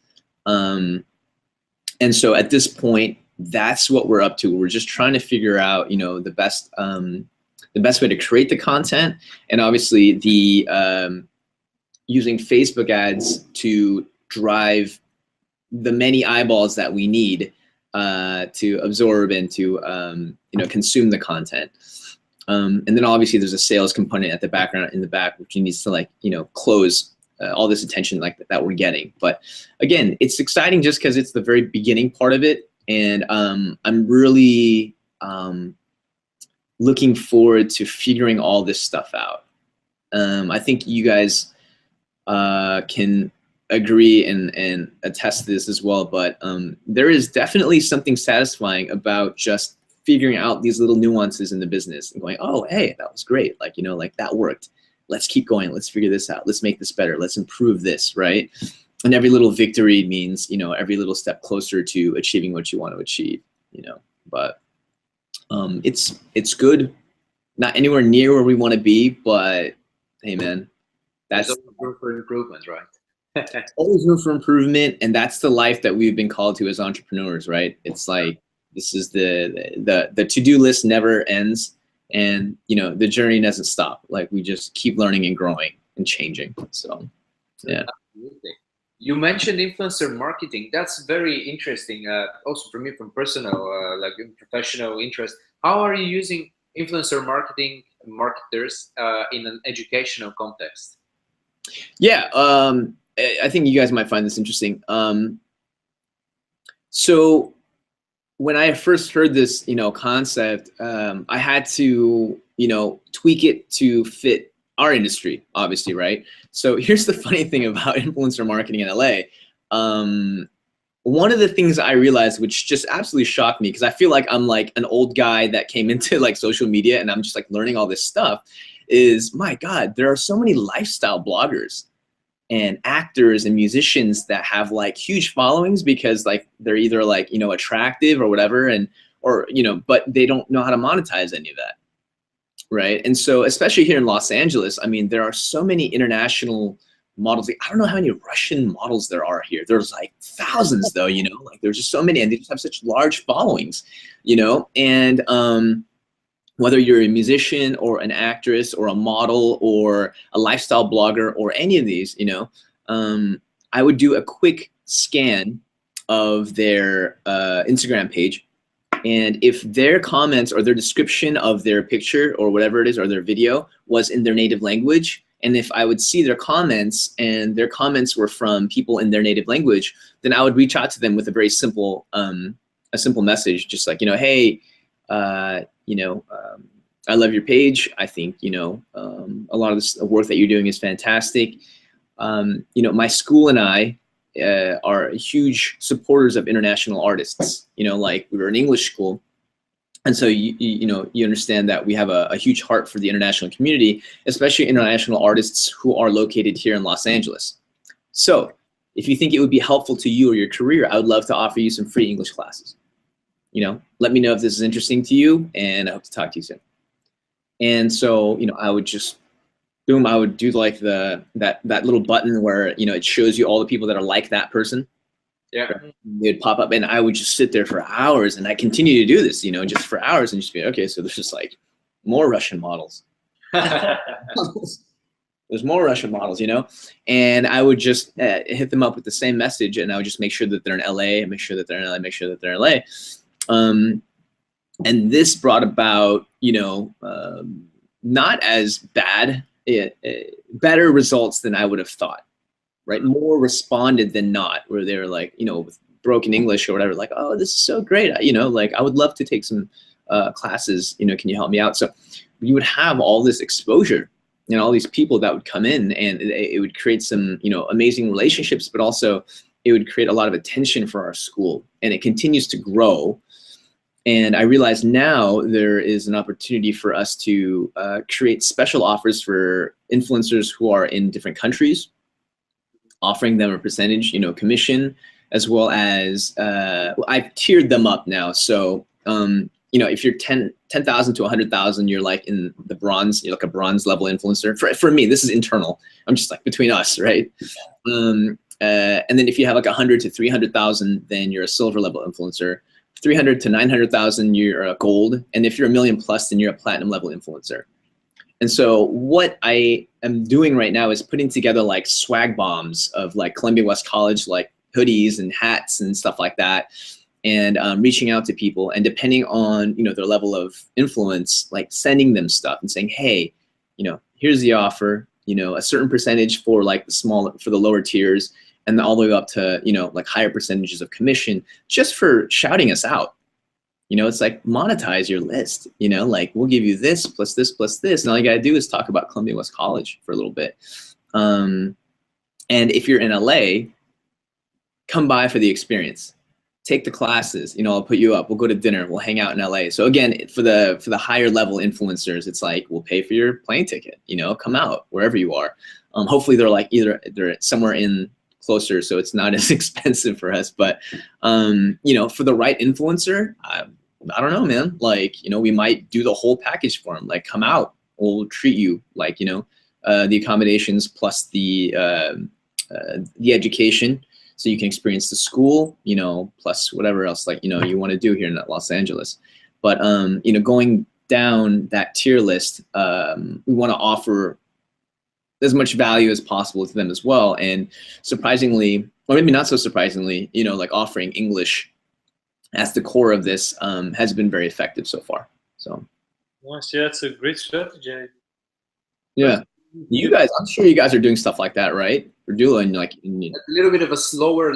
And so at this point, that's what we're up to. We're just trying to figure out, you know, the best way to create the content, and obviously the using Facebook ads to drive the many eyeballs that we need to absorb and to you know, consume the content. And then obviously there's a sales component at the background in the back, which needs to, like, you know, close all this attention like that we're getting. But again, it's exciting just because it's the very beginning part of it, and I'm really looking forward to figuring all this stuff out. I think you guys can agree and attest to this as well, but there is definitely something satisfying about just figuring out these little nuances in the business and going, oh, hey, that was great. Like, you know, like that worked. Let's keep going. Let's figure this out. Let's make this better. Let's improve this, right? And every little victory means, you know, every little step closer to achieving what you want to achieve, you know. But it's good. Not anywhere near where we want to be, but hey, man, that's room for improvement, right? always room for improvement, and that's the life that we've been called to as entrepreneurs, right? It's like, this is the to-do list never ends, and you know, the journey doesn't stop. Like, we just keep learning and growing and changing. So yeah. Absolutely. You mentioned influencer marketing. That's very interesting. Also for me, from personal, like professional interest. How are you using influencer marketers in an educational context? Yeah, I think you guys might find this interesting. So when I first heard this, you know, concept, I had to, you know, tweak it to fit our industry, obviously, right? So here's the funny thing about influencer marketing in LA. One of the things I realized, which just absolutely shocked me, because I feel like I'm like an old guy that came into like social media and I'm just like learning all this stuff, is, my God, there are so many lifestyle bloggers and actors and musicians that have like huge followings because like they're either like, you know, attractive or whatever, and or, you know, but they don't know how to monetize any of that, right? And so especially here in Los Angeles, I mean, there are so many international models. I don't know how many Russian models there are here. There's like thousands though, you know, like there's just so many, and they just have such large followings, you know. And whether you're a musician or an actress or a model or a lifestyle blogger or any of these, you know, I would do a quick scan of their Instagram page. And if their comments or their description of their picture or whatever it is, or their video was in their native language, and if I would see their comments and their comments were from people in their native language, then I would reach out to them with a very simple, message, just like, you know, hey, you know, I love your page. I think, you know, a lot of this work that you're doing is fantastic. You know, my school and I are huge supporters of international artists. You know, like, we were an English school. And so, you know, you understand that we have a huge heart for the international community, especially international artists who are located here in Los Angeles. So if you think it would be helpful to you or your career, I would love to offer you some free English classes. You know, let me know if this is interesting to you, and I hope to talk to you soon. And so, you know, I would just, boom, I would do like that little button where, you know, it shows you all the people that are like that person. Yeah. They'd pop up, and I would just sit there for hours, and I continue to do this, you know, just for hours, and just be, okay, so there's just like more Russian models. There's more Russian models, you know, and I would just hit them up with the same message, and I would just make sure that they're in LA, and make sure that they're in LA, make sure that they're in LA. And this brought about, you know, not as bad, better results than I would have thought, right? More responded than not, where they were like, you know, with broken English or whatever, like, oh, this is so great. You know, like, I would love to take some classes, you know, can you help me out? So you would have all this exposure and all these people that would come in, and it would create some, you know, amazing relationships, but also it would create a lot of attention for our school, and it continues to grow. And I realize now there is an opportunity for us to create special offers for influencers who are in different countries. offering them a percentage, commission, as well as I've tiered them up now. So if you're 10,000 to 100,000, you're like in the bronze, you're like a bronze level influencer. For me, this is internal. I'm just like between us, right? And then if you have like 100 to 300,000, then you're a silver level influencer. 300 to 900,000, you're a gold. And if you're $1 million plus, then you're a platinum level influencer. And so what I am doing right now is putting together like swag bombs of like Columbia West College, like hoodies and hats and stuff like that. And reaching out to people, and depending on, their level of influence, like sending them stuff and saying, hey, here's the offer, a certain percentage for like for the lower tiers, and all the way up to, like higher percentages of commission just for shouting us out. It's like monetize your list, like we'll give you this plus this plus this. And all you got to do is talk about Columbia West College for a little bit. And if you're in LA, come by for the experience. Take the classes, I'll put you up. We'll go to dinner. We'll hang out in LA. So again, for the higher level influencers, it's like, we'll pay for your plane ticket, come out wherever you are. Hopefully they're like they're somewhere in closer, so it's not as expensive for us. But for the right influencer, I don't know, man. Like, we might do the whole package for them. Like, come out, we'll treat you like, the accommodations plus the education, so you can experience the school, plus whatever else like you want to do here in Los Angeles. But going down that tier list, we want to offer as much value as possible to them as well. And surprisingly, or maybe not so surprisingly, like offering English as the core of this has been very effective so far. So nice. Yeah, it's a great strategy. Yeah, you guys, I'm sure you guys are doing stuff like that, right? For DULO, and like a little bit of a smaller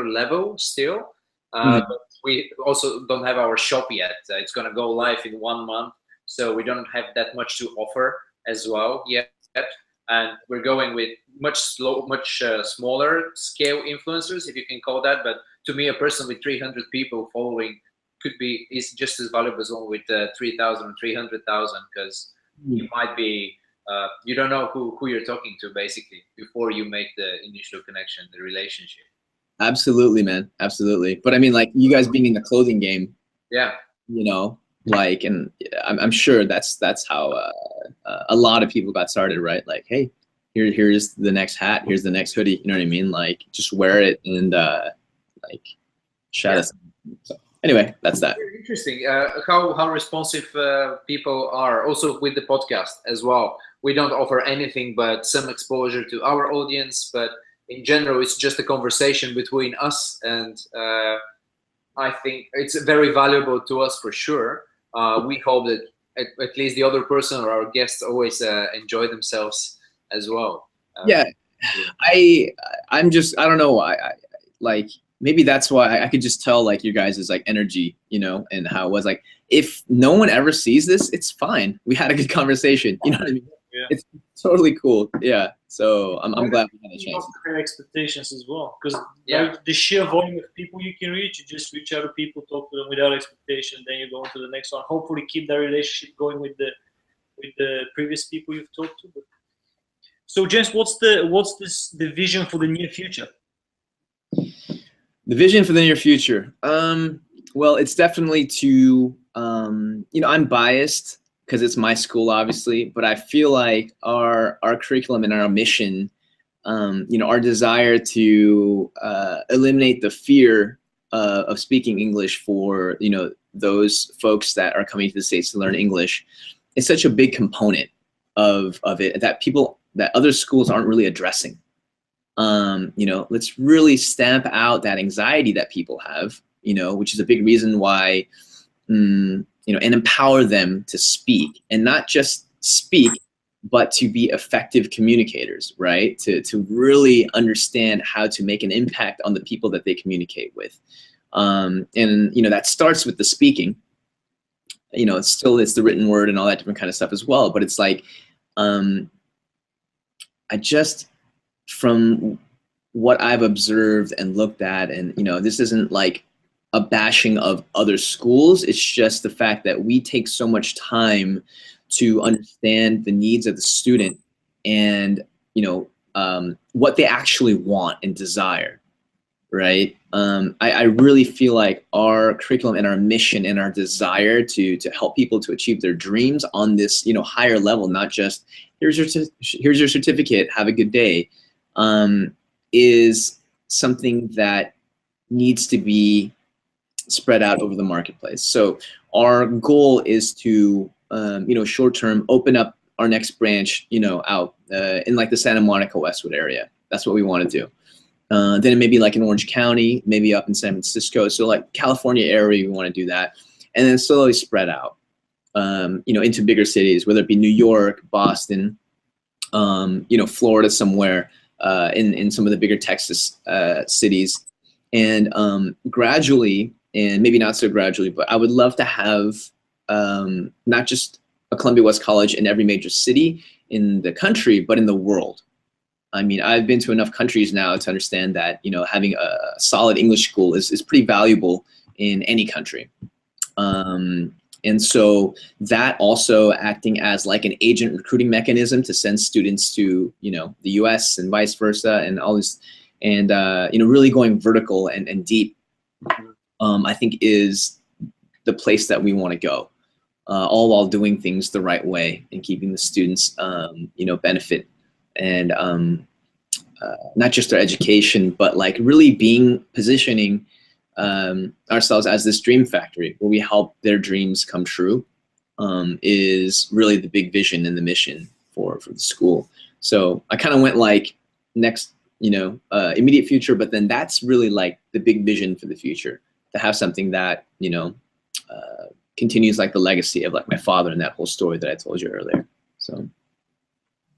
level still. But we also don't have our shop yet. It's going to go live in 1 month, so we don't have that much to offer as well yet. And we're going with much smaller scale influencers, if you can call that. But to me, a person with 300 people following is just as valuable as one with 3,000 or 300,000, because you might be you don't know who you're talking to basically before you make the initial connection, the relationship. Absolutely, man. Absolutely. But I mean, like, you guys being in the clothing game, yeah, like, and I'm sure that's how a lot of people got started, right? Like, hey, here's the next hat, here's the next hoodie, you know what I mean? Like, just wear it and like shout us. So anyway, that's that. Very interesting. How responsive people are also with the podcast as well. We don't offer anything but some exposure to our audience, but in general, it's just a conversation between us, and I think it's very valuable to us for sure. We hope that at least the other person or our guests always enjoy themselves as well. Yeah, I'm just, I don't know, I like, maybe that's why I could just tell like you guys' like energy, and how it was like, if no one ever sees this, it's fine. We had a good conversation, you know what I mean? Yeah. It's totally cool. Yeah. So I'm glad we had a chance. Higher expectations as well, because like the sheer volume of people you can reach, you just reach out to people, talk to them without expectation, then you go on to the next one. Hopefully keep that relationship going with the previous people you've talked to. But, so James, what's the vision for the near future? The vision for the near future. Well, it's definitely to, I'm biased because it's my school, obviously, but I feel like our curriculum and our mission, our desire to eliminate the fear of speaking English for, those folks that are coming to the States to learn English, is such a big component of it that other schools aren't really addressing. Let's really stamp out that anxiety that people have, which is a big reason why, and empower them to speak, and not just speak, but to be effective communicators, right? To really understand how to make an impact on the people that they communicate with. And that starts with the speaking. It's the written word and all that different kind of stuff as well. But it's like, from what I've observed and looked at, and this isn't like a bashing of other schools, it's just the fact that we take so much time to understand the needs of the student, and what they actually want and desire, right? I really feel like our curriculum and our mission and our desire to help people to achieve their dreams on this, you know, higher level, not just here's your certificate, have a good day, is something that needs to be spread out over the marketplace. So our goal is to, you know, short term, open up our next branch, you know, out in like the Santa Monica Westwood area. That's what we want to do. Then maybe like in Orange County, maybe up in San Francisco. So like California area, we want to do that. And then slowly spread out, you know, into bigger cities, whether it be New York, Boston, you know, Florida somewhere, in some of the bigger Texas cities. And gradually, and maybe not so gradually, but I would love to have not just a Columbia West College in every major city in the country, but in the world. I mean, I've been to enough countries now to understand that, you know, having a solid English school is pretty valuable in any country. And so that also acting as like an agent recruiting mechanism to send students to, you know, the US and vice versa and all this, and, you know, really going vertical and deep, I think is the place that we want to go, all while doing things the right way and keeping the students, you know, benefit and not just their education, but like really positioning ourselves as this dream factory where we help their dreams come true, is really the big vision and the mission for the school. So I kind of went like next, you know, immediate future, but then that's really like the big vision for the future, to have something that, you know, continues like the legacy of like my father and that whole story that I told you earlier. So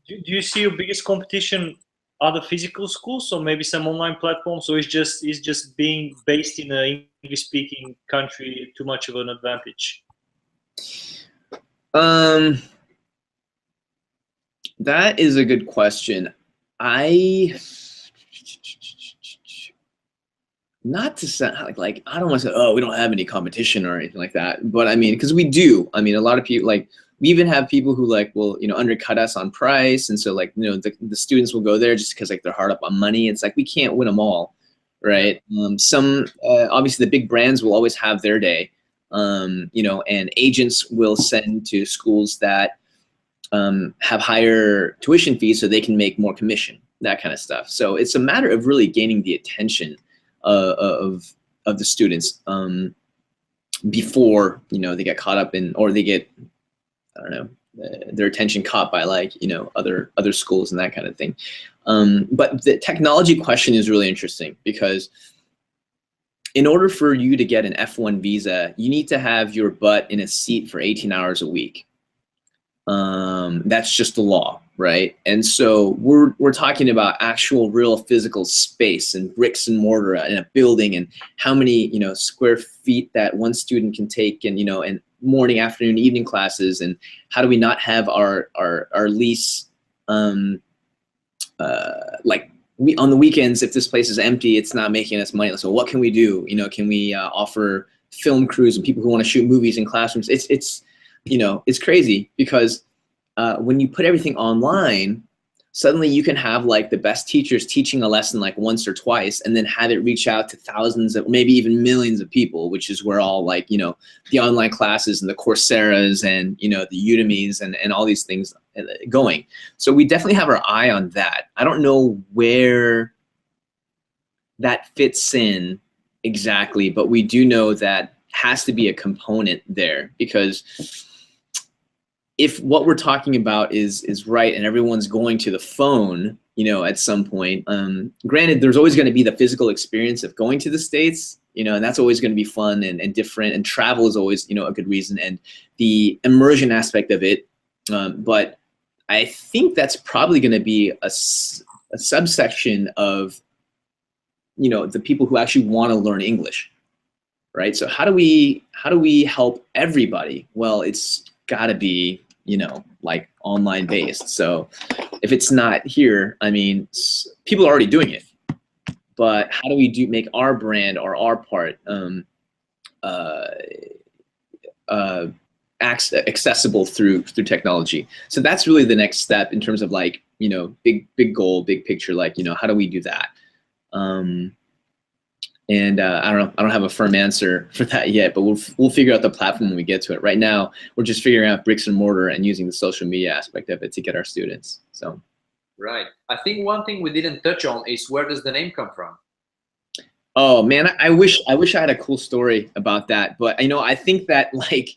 do you see your biggest competition other physical schools, or maybe some online platforms, or is just being based in an English speaking country too much of an advantage? That is a good question. Not to sound like I don't want to say, oh, we don't have any competition or anything like that, but I mean, because we do. I mean, a lot of people, like, we even have people who like will, you know, undercut us on price, and so like, you know, the students will go there just because like they're hard up on money. It's like we can't win them all, right? Some obviously the big brands will always have their day, you know, and agents will send to schools that have higher tuition fees so they can make more commission, that kind of stuff. So it's a matter of really gaining the attention of the students before, you know, they get caught up in, or they get, I don't know, their attention caught by like, you know, other schools and that kind of thing. But the technology question is really interesting, because in order for you to get an F1 visa, you need to have your butt in a seat for 18 hours a week. That's just the law, right? And so we're talking about actual real physical space and bricks and mortar in a building, and how many, you know, square feet that one student can take, and, you know, and morning, afternoon, evening classes, and how do we not have our lease, like we on the weekends, if this place is empty, it's not making us money. So what can we do? You know, can we offer film crews and people who want to shoot movies in classrooms? It's you know, it's crazy, because when you put everything online, suddenly you can have like the best teachers teaching a lesson like once or twice, and then have it reach out to thousands of, maybe even millions of people, which is where all like, you know, the online classes and the Coursera's and, you know, the Udemy's and all these things going. So we definitely have our eye on that. I don't know where that fits in exactly, but we do know that has to be a component there, because if what we're talking about is right and everyone's going to the phone, you know, at some point, granted, there's always going to be the physical experience of going to the States, you know, and that's always going to be fun and different, and travel is always, you know, a good reason, and the immersion aspect of it. But I think that's probably going to be a subsection of, you know, the people who actually want to learn English, right? So how do we help everybody? Well, it's got to be, you know, like online based. So if it's not here, I mean, people are already doing it, but how do we make our brand or our part accessible through technology? So that's really the next step in terms of like you know, big goal, big picture, like, you know, how do we do that? And I don't have a firm answer for that yet, but we'll figure out the platform when we get to it. Right now, we're just figuring out bricks and mortar and using the social media aspect of it to get our students. So, right. I think one thing we didn't touch on is, where does the name come from? oh man, I wish I had a cool story about that, but you know, I think that like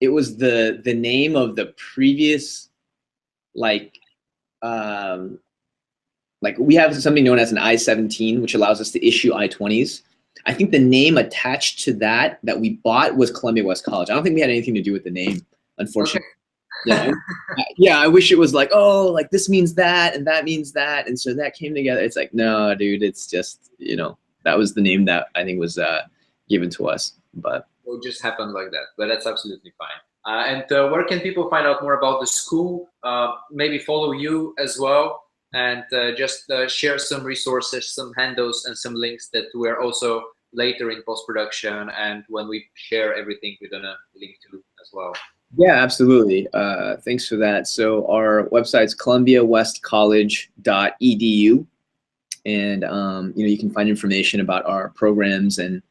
it was the name of the previous like we have something known as an I-17, which allows us to issue I-20s. I think the name attached to that we bought was Columbia West College. I don't think we had anything to do with the name, unfortunately. Okay. Yeah, I wish it was like, oh, like this means that and that means that, and so that came together. It's like, no, dude, it's just, you know, that was the name that I think was given to us, but it just happened like that. But that's absolutely fine. And where can people find out more about the school? Maybe follow you as well, and just share some resources, some handles, and some links that we're also later in post-production, and when we share everything, we're gonna link to as well. Yeah, absolutely. Thanks for that. So our website's columbiawestcollege.edu, and you know, you can find information about our programs and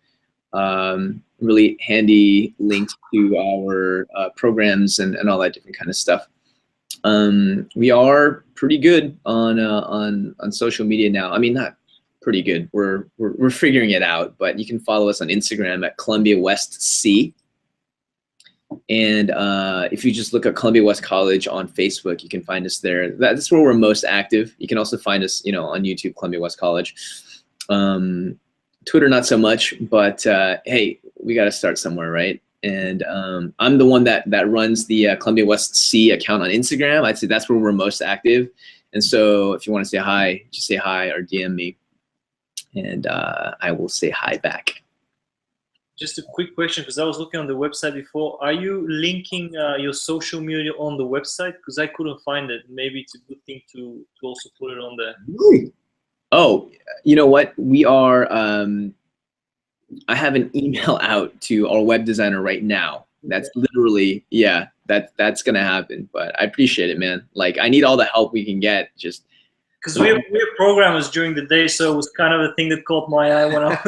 really handy links to our programs and all that different kind of stuff. We are pretty good on social media now. I mean, not pretty good. We're figuring it out, but you can follow us on Instagram at Columbia West C. And if you just look at Columbia West College on Facebook, you can find us there. That's where we're most active. You can also find us, you know, on YouTube, Columbia West College. Twitter, not so much, but hey, we got to start somewhere, right? And I'm the one that runs the Columbia West C account on Instagram. I'd say that's where we're most active. And so if you want to say hi, just say hi or DM me, and I will say hi back. Just a quick question, because I was looking on the website before. Are you linking your social media on the website? Because I couldn't find it. Maybe it's a good thing to also put it on there. Really? Oh, you know what? We are, I have an email out to our web designer right now. That's literally, yeah, that's going to happen. But I appreciate it, man. Like, I need all the help we can get. Just because we're programmers during the day, so it was kind of a thing that caught my eye when I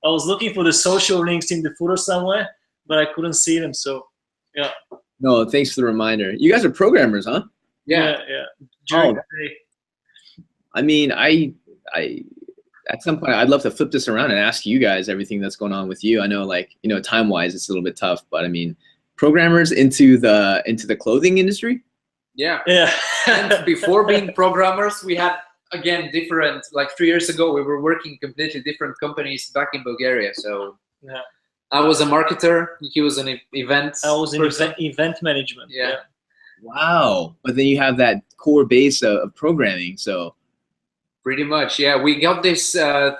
was looking for the social links in the footer somewhere, but I couldn't see them. So, yeah. No, thanks for the reminder. You guys are programmers, huh? Yeah. During the day. I mean, I at some point I'd love to flip this around and ask you guys everything that's going on with you. I know, like, you know, time-wise it's a little bit tough, but I mean, programmers into the clothing industry. Yeah. And before being programmers, we had, again, different, like 3 years ago, we were working completely different companies back in Bulgaria. So yeah, I was a marketer. He was an event. I was in event management. Yeah. Wow. But then you have that core base of programming. So pretty much, yeah. We got this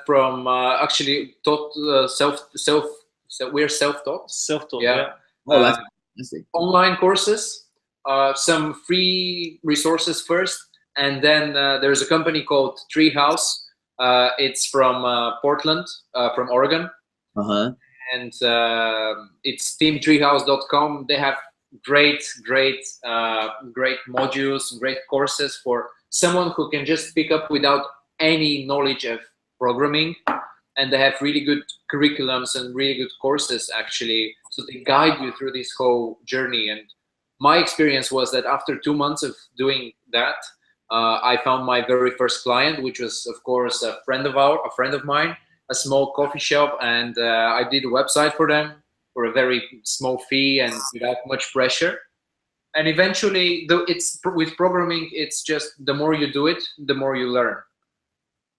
from actually taught we're self-taught. Self-taught. Yeah. Oh, that's fantastic. Online courses, some free resources first. And then there's a company called Treehouse. It's from Portland, from Oregon. Uh-huh. And it's teamtreehouse.com. They have great modules, great courses for someone who can just pick up without any knowledge of programming. And they have really good curriculums and really good courses, actually. So they guide you through this whole journey. And my experience was that after 2 months of doing that, I found my very first client, which was, of course, a friend of mine, a small coffee shop, and I did a website for them for a very small fee and without much pressure. And eventually, though, it's with programming, it's just the more you do it, the more you learn.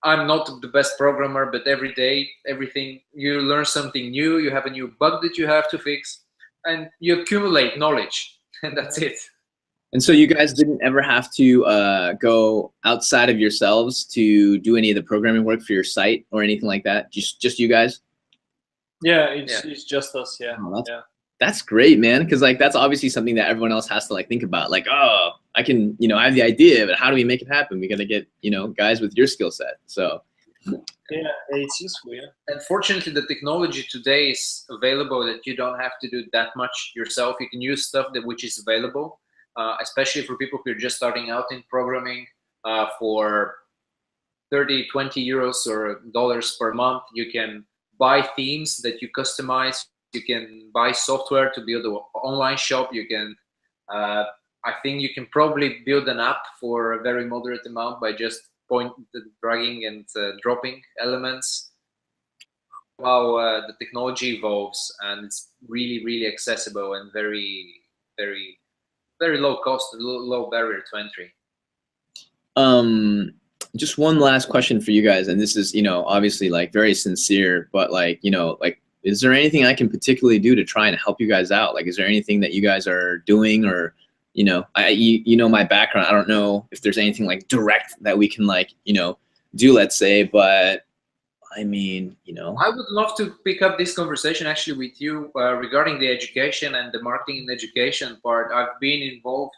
I'm not the best programmer, but every day, everything, you learn something new. You have a new bug that you have to fix, and you accumulate knowledge, and that's it. And so you guys didn't ever have to go outside of yourselves to do any of the programming work for your site or anything like that? Just you guys? Yeah, it's just us. Yeah. Oh, that's great, man. Because like that's obviously something that everyone else has to like think about. Like, oh, I can, you know, I have the idea, but how do we make it happen? We got to get, you know, guys with your skill set. So. Yeah, it's useful. Yeah. And fortunately, the technology today is available that you don't have to do that much yourself. You can use stuff which is available. Especially for people who are just starting out in programming. for 30, 20 euros or dollars per month. You can buy themes that you customize. You can buy software to build an online shop. You can, I think you can probably build an app for a very moderate amount by just dragging and dropping elements. How the technology evolves, and it's really, really accessible and very, very, very low cost, low barrier to entry. Just one last question for you guys, and this is, you know, obviously like very sincere, but like, you know, like, is there anything I can particularly do to try and help you guys out? Like, is there anything that you guys are doing, or, you know, you know my background. I don't know if there's anything like direct that we can, like, you know, do, let's say, but I mean, you know. I would love to pick up this conversation actually with you regarding the education and the marketing and education part. I've been involved.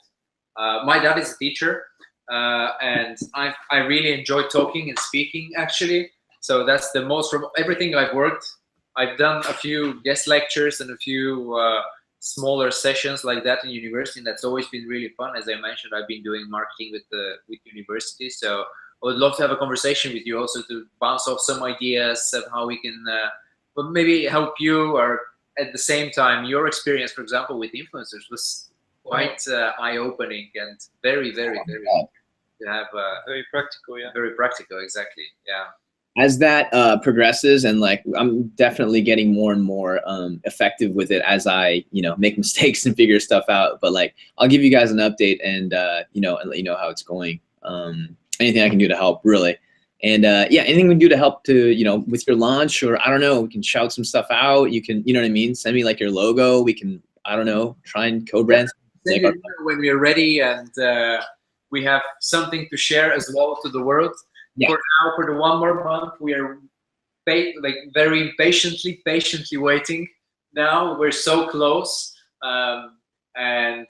My dad is a teacher, and I really enjoy talking and speaking actually. So that's the most, from everything I've worked. I've done a few guest lectures and a few smaller sessions like that in university, and that's always been really fun. As I mentioned, I've been doing marketing with university, so I would love to have a conversation with you also to bounce off some ideas of how we can but maybe help you, or at the same time, your experience, for example, with influencers was quite eye-opening and very, very, very to have very practical. Yeah, very practical, exactly. Yeah. As that progresses, and like I'm definitely getting more and more effective with it as I, you know, make mistakes and figure stuff out. But like, I'll give you guys an update and you know, and let you know how it's going. Anything I can do to help, really. And yeah, anything we can do to help to, you know, with your launch, or I don't know, we can shout some stuff out. You can, you know what I mean? Send me like your logo. We can, I don't know, try and co-brand. Yeah. When we're ready and we have something to share as well to the world. Yeah. For now, for the one more month, we are like very patiently waiting. Now we're so close, and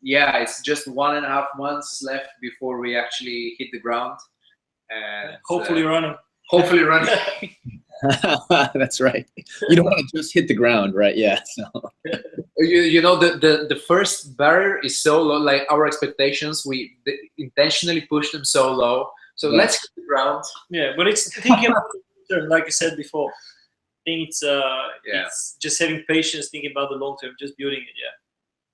yeah, it's just 1.5 months left before we actually hit the ground, and hopefully running. Hopefully running. That's right. You don't want to just hit the ground, right? Yeah. So. You know, the first barrier is so low. Like our expectations, we intentionally push them so low. So let's hit the ground. Yeah, but it's thinking about the long term, like I said before. I think it's just having patience, thinking about the long term, just building it. Yeah.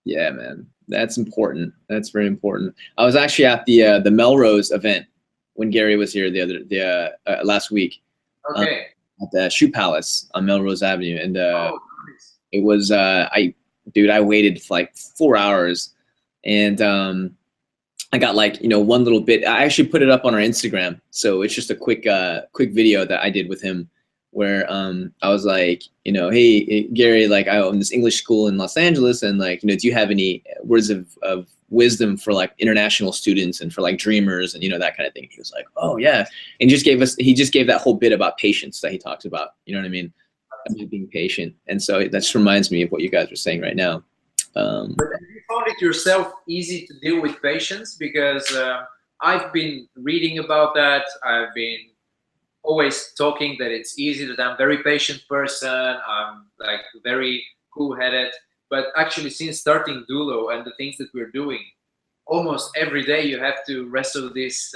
Yeah, man, that's important. That's very important. I was actually at the Melrose event when Gary was here last week. Okay. At the Shoe Palace on Melrose Avenue, and nice. It was I waited for like 4 hours, and I got like, you know, one little bit. I actually put it up on our Instagram, so it's just a quick video that I did with him, where I was like, you know, hey Gary, like I own this English school in Los Angeles, and like, you know, do you have any words of wisdom for like international students and for like dreamers and, you know, that kind of thing? He was like, oh yeah, and he just gave that whole bit about patience that he talks about, you know what I mean, about being patient. And so that just reminds me of what you guys were saying right now. But have you found it yourself easy to deal with patience? Because I've been reading about that. I've been always talking that it's easy, that I'm a very patient person. I'm like very cool-headed. But actually, since starting DULO and the things that we're doing, almost every day you have to wrestle this.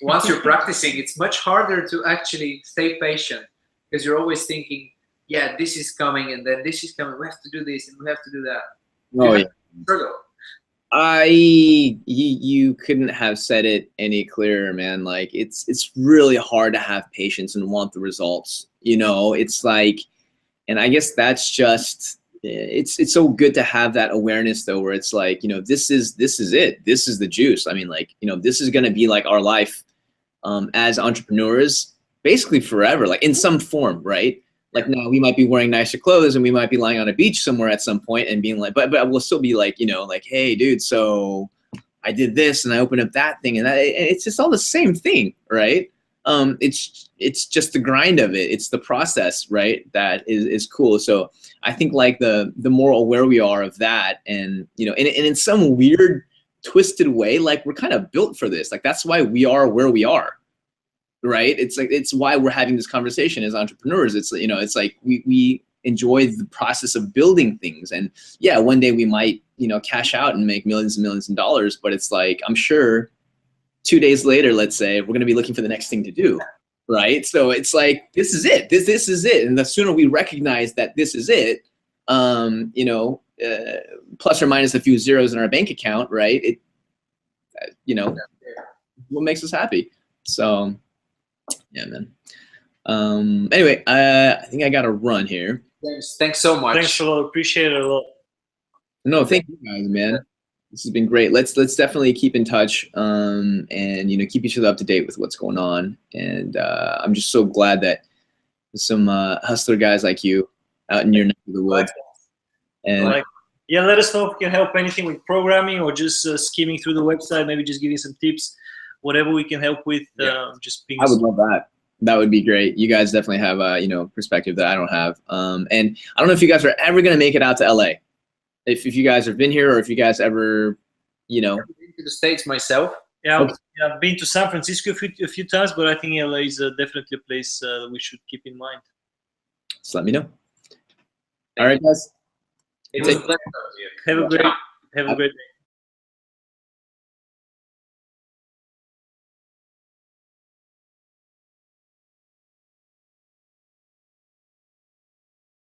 Once you're practicing, it's much harder to actually stay patient, because you're always thinking, yeah, this is coming, and then this is coming. We have to do this, and we have to do that. Oh yeah. Struggle. You couldn't have said it any clearer, man. Like it's really hard to have patience and want the results. You know, it's like, and I guess that's just, it's so good to have that awareness though, where it's like, you know, this is it. This is the juice. I mean, like, you know, this is gonna be like our life as entrepreneurs, basically forever, like in some form, right? Like now we might be wearing nicer clothes and we might be lying on a beach somewhere at some point and being like, but we'll still be like, you know, like, hey dude, so I did this and I opened up that thing, and it's just all the same thing, right? It's just the grind of it. It's the process, right? That is cool. So I think like the more aware we are of that, and, you know, and in some weird twisted way, like we're kind of built for this. Like that's why we are where we are. Right? It's like, it's why we're having this conversation as entrepreneurs. It's, you know, it's like we enjoy the process of building things, and yeah, one day we might, you know, cash out and make millions and millions of dollars, but it's like, I'm sure 2 days later, let's say, we're going to be looking for the next thing to do, right? So it's like, this is it. This is it. And the sooner we recognize that this is it, you know, plus or minus a few zeros in our bank account, right? It, you know, what makes us happy. So, yeah, man. Anyway, I think I got to run here. Thanks so much. Thanks a lot. Appreciate it a lot. No, thank you guys, man. This has been great. Let's definitely keep in touch, and you know, keep each other up to date with what's going on. And I'm just so glad that there's some hustler guys like you out in your neck of the woods. And yeah, let us know if we can help anything with programming or just skimming through the website. Maybe just giving some tips, whatever we can help with. Just being. I would love that. That would be great. You guys definitely have a you know, perspective that I don't have. And I don't know if you guys are ever gonna make it out to LA. If you guys have been here, or if you guys ever, you know. I've been to the States myself. Yeah, okay. I've been to San Francisco a few times, but I think LA is definitely a place we should keep in mind. Just let me know. All right, guys. It was a pleasure. Have a great day.